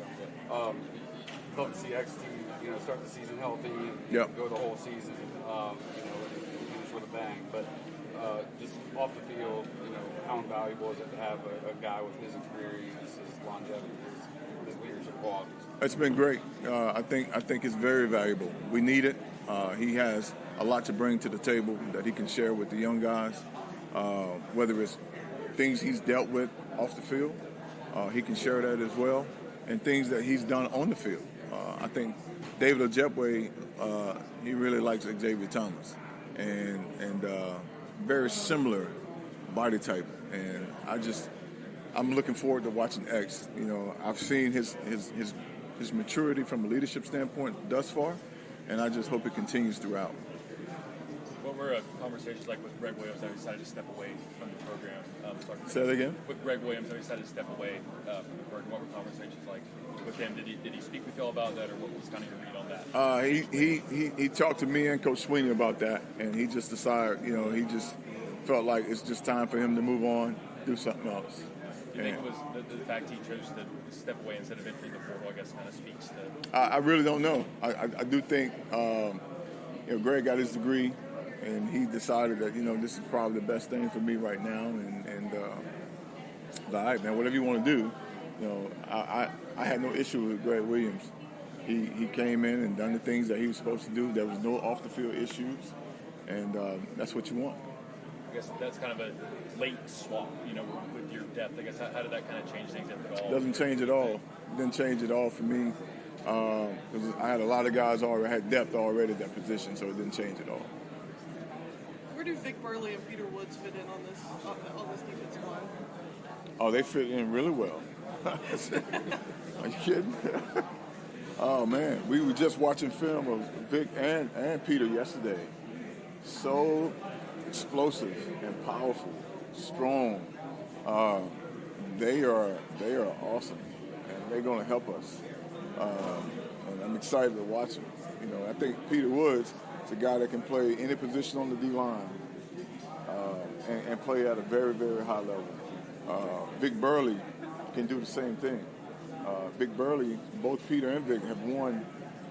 love to see XT. Start the season healthy. Go the whole season. Finish with a bang. But just off the field, how invaluable is it to have a guy with his experience, his longevity, his leadership qualities? It's
been great. I think it's very valuable. We need it. He has a lot to bring to the table that he can share with the young guys, whether it's things he's dealt with off the field. He can share that as well, and things that he's done on the field. I think David Ojebwe, he really likes Xavier Thomas, and very similar body type. And I'm looking forward to watching X. I've seen his maturity from a leadership standpoint thus far, and I just hope it continues throughout.
What were conversations like with Greg Williams that he decided to step away from the program?
Say that again?
With Greg Williams that he decided to step away from the program, what were conversations like with him? Did he speak with you all about that, or what was kind of your read on that?
He talked to me and Coach Swinney about that, and he just decided, he just felt like it's just time for him to move on, do something else.
Do you think it was the fact he chose to step away instead of entering the portal, I guess, kind of speaks to...
I really don't know. I do think, Greg got his degree, and he decided that, this is probably the best thing for me right now, and all right, man, whatever you want to do. I had no issue with Greg Williams. He came in and done the things that he was supposed to do. There was no off-the-field issues, and that's what you want.
I guess that's kind of a late swap, with your depth. I guess how did that kind of change things at all?
Doesn't change at all. It didn't change at all for me because I had a lot of guys already had depth already at that position, so it didn't change at all.
Where do Vic Burley and Peter Woods fit in on this defensive line?
Oh, they fit in really well. Are you kidding? Oh man, we were just watching film of Vic and Peter yesterday. So explosive and powerful, strong. They are awesome, and they're going to help us. And I'm excited to watch them. I think Peter Woods is a guy that can play any position on the D-line and play at a very, very high level. Vic Burley can do the same thing. Vic Burley, both Peter and Vic have won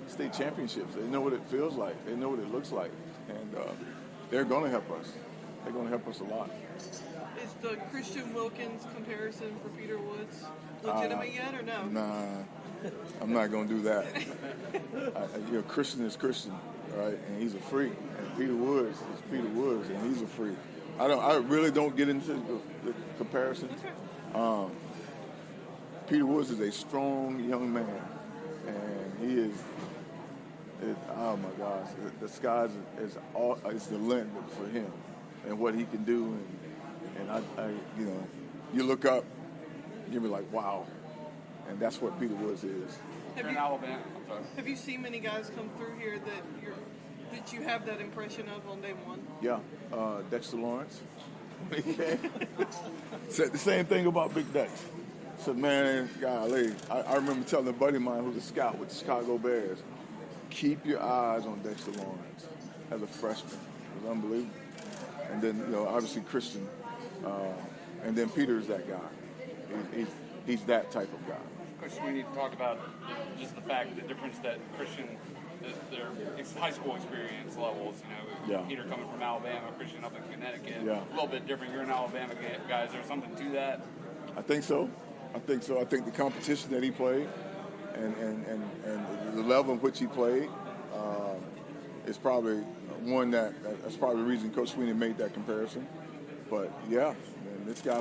state championships. They know what it feels like. They know what it looks like. And they're going to help us. They're going to help us a lot.
Is the Christian Wilkins comparison for Peter Woods legitimate yet or no?
Nah, I'm not going to do that. Christian is Christian, right? And he's a freak. And Peter Woods is Peter Woods, and he's a freak. I really don't get into the comparison. Peter Woods is a strong young man, and he is. Oh my gosh, the sky is the limit for him, and what he can do. And I you look up, you'll be like, wow, and that's what Peter Woods is.
Have you seen many guys come through here that you have that impression of on day one?
Yeah, Dexter Lawrence. Said the same thing about Big Dex. Said, man, golly, I remember telling a buddy of mine who's a scout with the Chicago Bears, keep your eyes on Dexter Lawrence as a freshman. It was unbelievable. And then, obviously Christian, and then Peter's that guy. He's that type of guy.
Coach Swinney talked about just the difference that Christian, their high school experience levels. Peter coming from Alabama, Christian up in Connecticut, a little bit different. You're an Alabama guy. Is there something to that?
I think so. I think the competition that he played and the level in which he played is probably one that's probably the reason Coach Swinney made that comparison. But yeah, man, this guy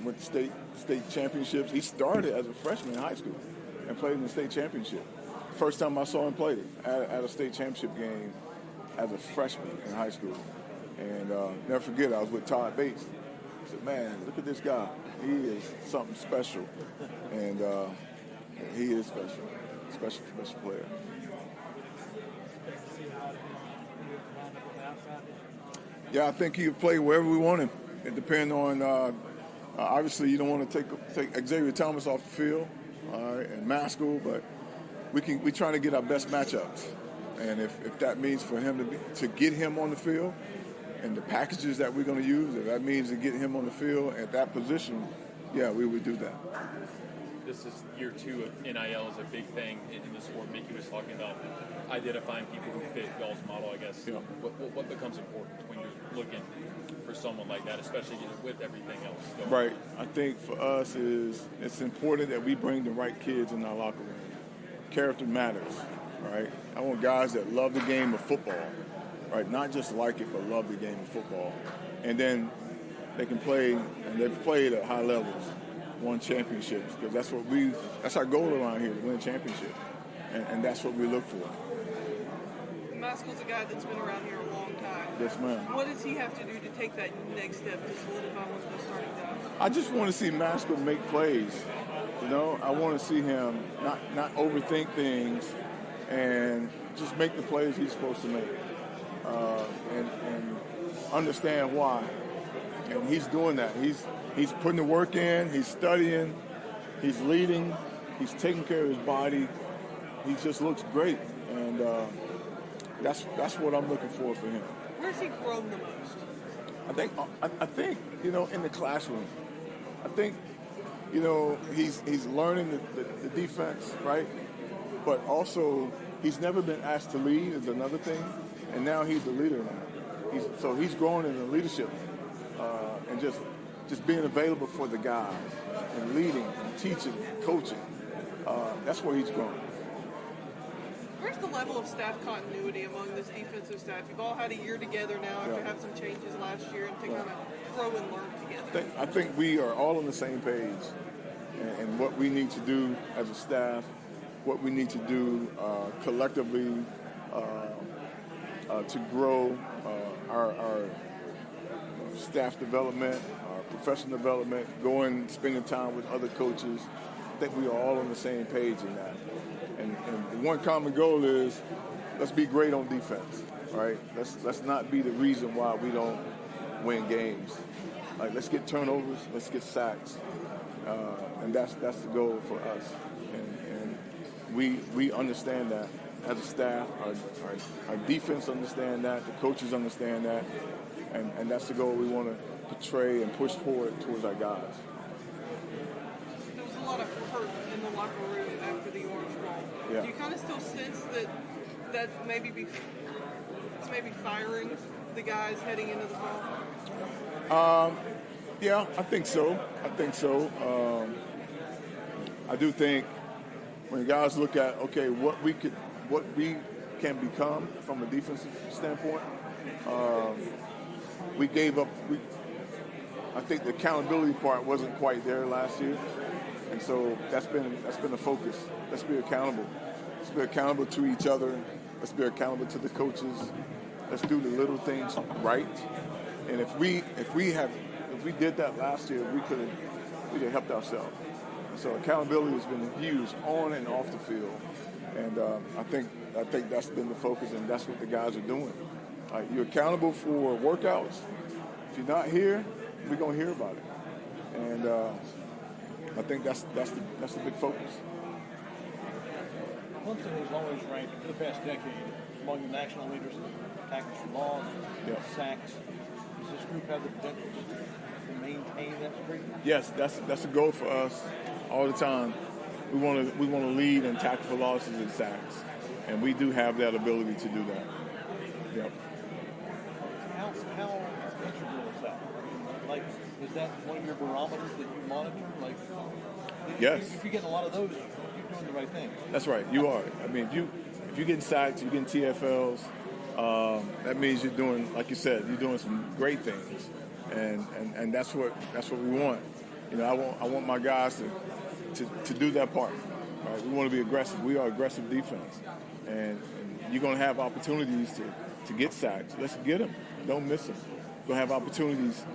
went to state championships. He started as a freshman in high school and played in the state championship. First time I saw him play at a state championship game as a freshman in high school. And never forget, I was with Todd Bates I said, man, look at this guy. He is something special. And he is special. Special player. Yeah, I think he could play wherever we want him. It depends on, obviously, you don't want to take Xavier Thomas off the field, all right, and Mascoll, but we trying to get our best matchups. And if that means for him to get him on the field and the packages that we're going to use, if that means to get him on the field at that position, yeah, we would do that.
This is year 2 of NIL is a big thing in the sport. Mickey was talking about identifying people who fit y'all's model, I guess.
Yeah.
What becomes important when you're looking for someone like that, especially with everything else going on?
Right. I think for us it's important that we bring the right kids in our locker room. Character matters, right? I want guys that love the game of football, right? Not just like it, but love the game of football. And then they can play, and they've played at high levels, won championships, because that's our goal around here, to win a championship. And that's what we look for.
Mascoll's a guy that's been around here a long time.
Yes, ma'am.
What does he have to do to take that next step to solidify one of those starting jobs?
I just want to see Mascoll make plays. You know, I want to see him not overthink things and just make the plays he's supposed to make, and understand why. And he's doing that. He's putting the work in. He's studying. He's leading. He's taking care of his body. He just looks great, and that's what I'm looking for him.
Where's he grown the most?
I think in the classroom. I think he's learning the defense, right? But also he's never been asked to lead is another thing, and now he's the leader now. He's growing in the leadership and just being available for the guys and leading, and teaching, coaching. That's where he's growing.
Where's the level of staff continuity among this defensive staff? You've all had a year together now after having some changes last year and to kind of grow and learn together.
I think we are all on the same page and what we need to do as a staff, what we need to do collectively to grow our staff development, our professional development, spending time with other coaches. I think we are all on the same page in that. And the one common goal is let's be great on defense, right? Let's not be the reason why we don't win games. Like, let's get turnovers, let's get sacks, and that's the goal for us. And we understand that as a staff. Our defense understand that. The coaches understand that, and that's the goal we want to portray and push forward towards our guys.
There was a lot of hurt in the locker room after the Orange Bowl.
Yeah.
Do you kind of still sense that it's maybe firing the guys heading into the fall?
Yeah, I think so. I do think when guys look at what we can become from a defensive standpoint, we gave up. I think the accountability part wasn't quite there last year, and so that's been a focus. Let's be accountable. Let's be accountable to each other. Let's be accountable to the coaches. Let's do the little things right. And if we did that last year, we could have helped ourselves. So accountability has been huge on and off the field, and I think that's been the focus, and that's what the guys are doing. You're accountable for workouts. If you're not here, we're gonna hear about it, and I think that's the big focus.
Clemson has always ranked for the past decade among the national leaders in tackles for loss, sacks. Does this group have the potential to maintain that streak?
Yes, that's a goal for us all the time. We want to lead in tackle for losses and sacks, and we do have that ability to do that. Yep.
How integral is that? Like, is that one of your barometers that you monitor? Like,
yes.
If you're getting a lot of those, you're doing the right thing.
That's right. You are. I mean, if you're getting sacks, you're getting TFLs. That means you're doing, like you said, you're doing some great things, and that's what we want. I want my guys to do that part. Right? We want to be aggressive. We are aggressive defense, and you're going to have opportunities to get sacks. Let's get them. Don't miss them. going to have opportunities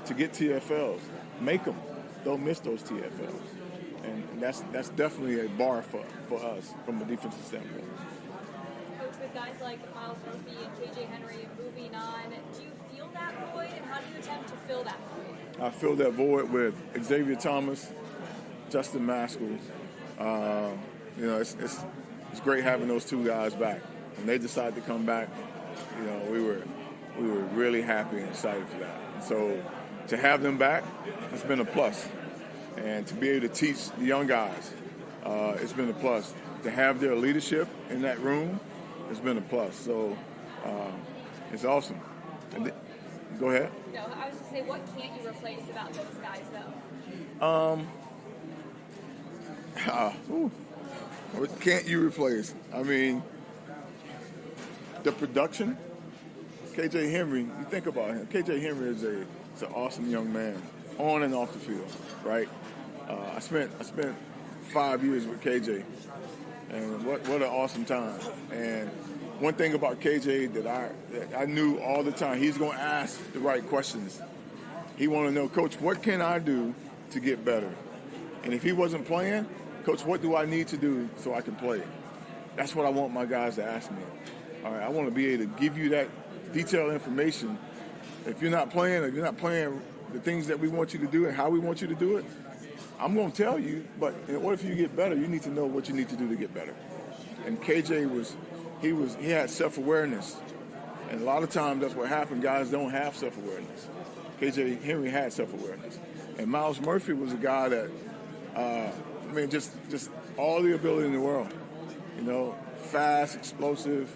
to get TFLs. Make them. Don't miss those TFLs. And that's definitely a bar for us from a defensive standpoint.
Coach, with guys like Miles Murphy and KJ Henry moving on, do you feel that void, and how do you attempt to fill that void?
I fill that void with Xavier Thomas, Justin Mascoll. It's great having those two guys back. When they decided to come back, we were really happy and excited for that. And so to have them back, it's been a plus. And to be able to teach the young guys, it's been a plus. To have their leadership in that room, it's been a plus. So it's awesome. Go ahead.
No, I was just saying, what can't you replace about those guys, though?
What can't you replace? I mean, the production. KJ Henry, you think about him. KJ Henry is an awesome young man, on and off the field, right? I spent 5 years with KJ, and what an awesome time. And one thing about KJ that I knew all the time, he's going to ask the right questions. He want to know, Coach, what can I do to get better? And if he wasn't playing, Coach, what do I need to do so I can play? That's what I want my guys to ask me. All right, I want to be able to give you that detailed information. If you're not playing, the things that we want you to do and how we want you to do it, I'm going to tell you, but in order for you to get better, you need to know what you need to do to get better. And KJ he had self-awareness. And a lot of times that's what happened. Guys don't have self-awareness. KJ Henry had self-awareness. And Miles Murphy was a guy that, just all the ability in the world. Fast, explosive,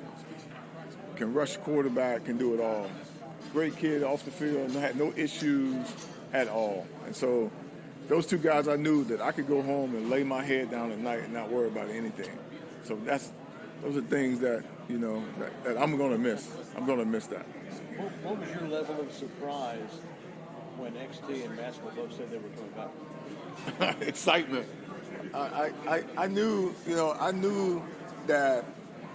can rush quarterback, can do it all. Great kid off the field, had no issues at all. And so those two guys, I knew that I could go home and lay my head down at night and not worry about anything. So those are things that, that I'm going to miss. I'm going to miss that.
What was your level of surprise when XT and Mascoll both said they were coming back?
Excitement. I knew that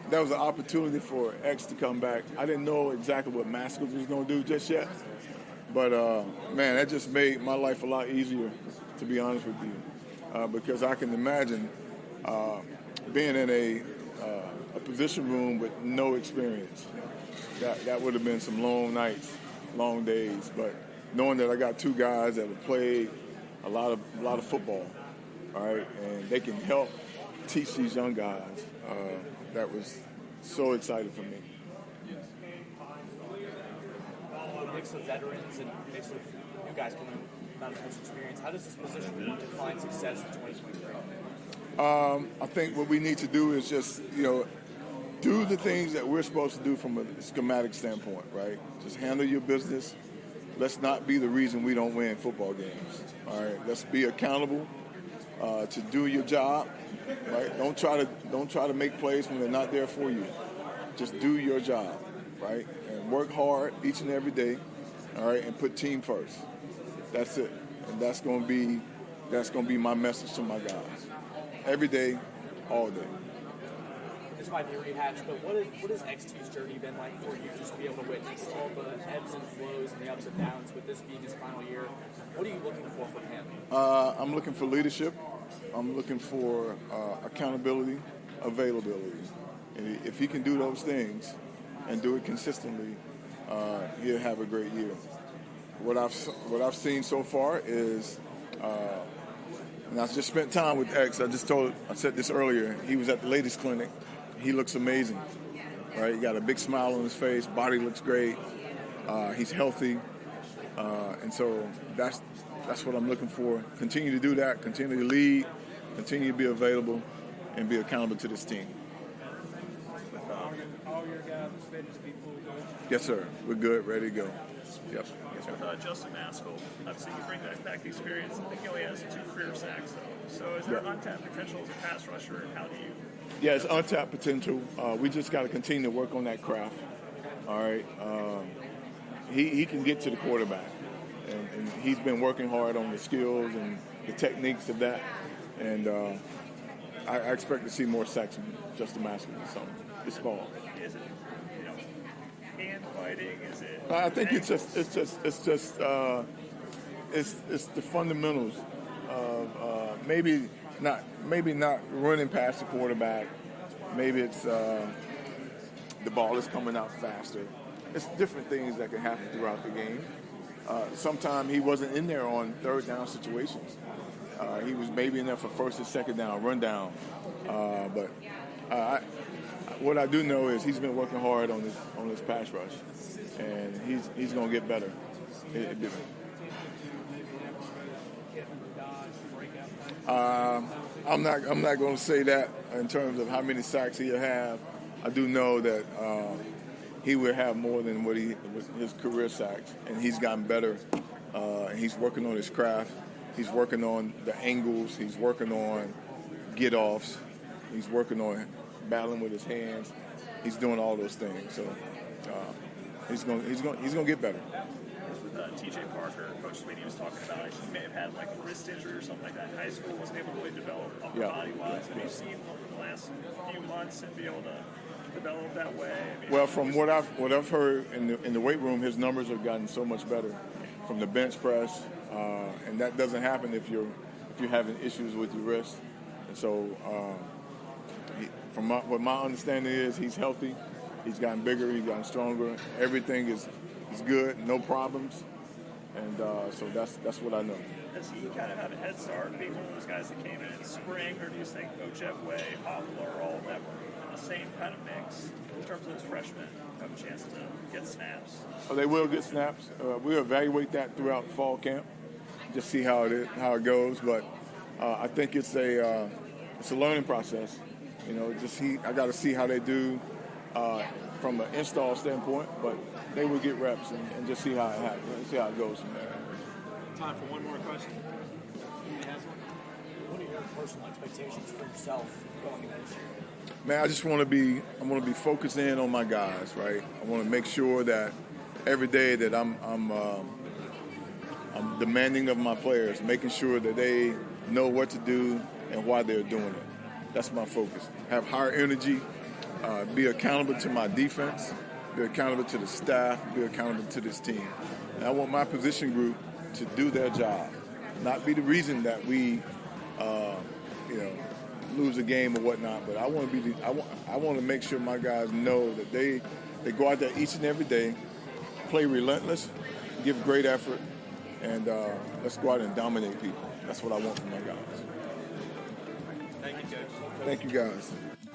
there was an opportunity for X to come back. I didn't know exactly what Mascoll was going to do just yet. But, man, that just made my life a lot easier, to be honest with you, because I can imagine being in a position room with no experience. That would have been some long nights, long days. But knowing that I got two guys that have played a lot of football, all right, and they can help teach these young guys, that was so exciting for me.
A mix of veterans and a mix of new guys coming in, not as much experience. How does this position define success in 2023?
I think what we need to do is just, do the things that we're supposed to do from a schematic standpoint, right? Just handle your business. Let's not be the reason we don't win football games, all right? Let's be accountable to do your job, right? Don't try to make plays when they're not there for you. Just do your job, right? And work hard each and every day, all right? And put team first. That's it. And that's going to be my message to my guys. Every day, all day.
This might be a rehash, but what has XT's journey been like for you, just to be able to witness all the ebbs and flows and the ups and downs with this being his final year? What are you looking for from him?
I'm looking for leadership. I'm looking for accountability, availability. And if he can do those things and do it consistently, he'll have a great year. What I've seen so far is, and I just spent time with X. I said this earlier. He was at the latest clinic. He looks amazing, right? He got a big smile on his face. Body looks great. He's healthy, and so that's what I'm looking for. Continue to do that. Continue to lead. Continue to be available, and be accountable to this team.
All your guys are fit to be full coach?
Yes, sir. We're good. Ready to go. Yep.
With Justin Mascoll, obviously you bring back the experience. I think he only has 2 career sacks, though. So is there untapped potential as a pass rusher, and how do you?
Yeah, it's untapped potential. We just got to continue to work on that craft. All right. He can get to the quarterback, and he's been working hard on the skills and the techniques of that. And I expect to see more sacks from Justin Mascoll this fall.
Is it, hand fighting? Is it?
I think it's the fundamentals of maybe not running past the quarterback. Maybe it's the ball is coming out faster. It's different things that can happen throughout the game. Sometimes he wasn't in there on third down situations. He was maybe in there for first and second down, run down. But what I do know is he's been working hard on this pass rush, and he's going to get better. I'm not going to say that in terms of how many sacks he'll have. I do know that he will have more than what his career sacks, and he's gotten better. He's working on his craft. He's working on the angles. He's working on get-offs. He's working on battling with his hands. He's doing all those things. So he's going to get better.
With T.J. Parker, Coach Swinney was talking about he may have had like a wrist injury or something like that in high school, wasn't able to really develop upper body-wise. Have you seen him over the last few months and be able to develop that way?
Well, from what I've heard in the weight room, his numbers have gotten so much better from the bench press, and that doesn't happen if you're having issues with your wrist. And so, what my understanding is, he's healthy. He's gotten bigger. He's gotten stronger. Everything is good. No problems. And so that's what I know.
Does he kind of have a head start, being one of those guys that came in spring, or do you think Ojebwe, Poplar, all of them were in the same kind of mix in terms of those freshmen have a chance to get snaps?
Oh, they will get snaps. We'll evaluate that throughout fall camp, just see how it goes. But I think it's a learning process. You know, I got to see how they do from an install standpoint, but they will get reps and just see how it happens, see how it goes from there.
Time for one more question. What are your personal expectations for yourself going into this year?
Man, I want to be focused in on my guys, right? I want to make sure that every day that I'm demanding of my players, making sure that they know what to do and why they're doing it. That's my focus. Have higher energy, be accountable to my defense, be accountable to the staff, be accountable to this team. And I want my position group to do their job, not be the reason that we, lose a game or whatnot. But I want to make sure my guys know that they go out there each and every day, play relentless, give great effort, and let's go out and dominate people. That's what I want from my guys.
Thank you, Coach.
Thank you, guys.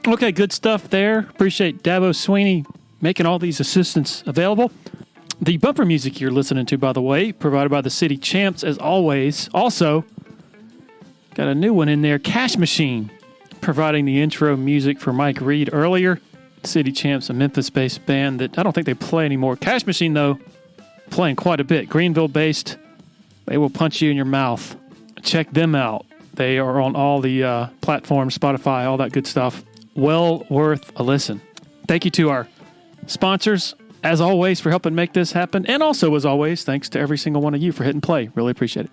Okay, good stuff there. Appreciate Dabo Swinney making all these assistants available. The bumper music you're listening to, by the way, provided by the City Champs, as always. Also, got a new one in there, Cash Machine, providing the intro music for Mike Reed earlier. City Champs, a Memphis-based band that I don't think they play anymore. Cash Machine, though, playing quite a bit. Greenville-based. They will punch you in your mouth. Check them out. They are on all the platforms, Spotify, all that good stuff. Well worth a listen. Thank you to our sponsors, as always, for helping make this happen. And also, as always, thanks to every single one of you for hitting play. Really appreciate it.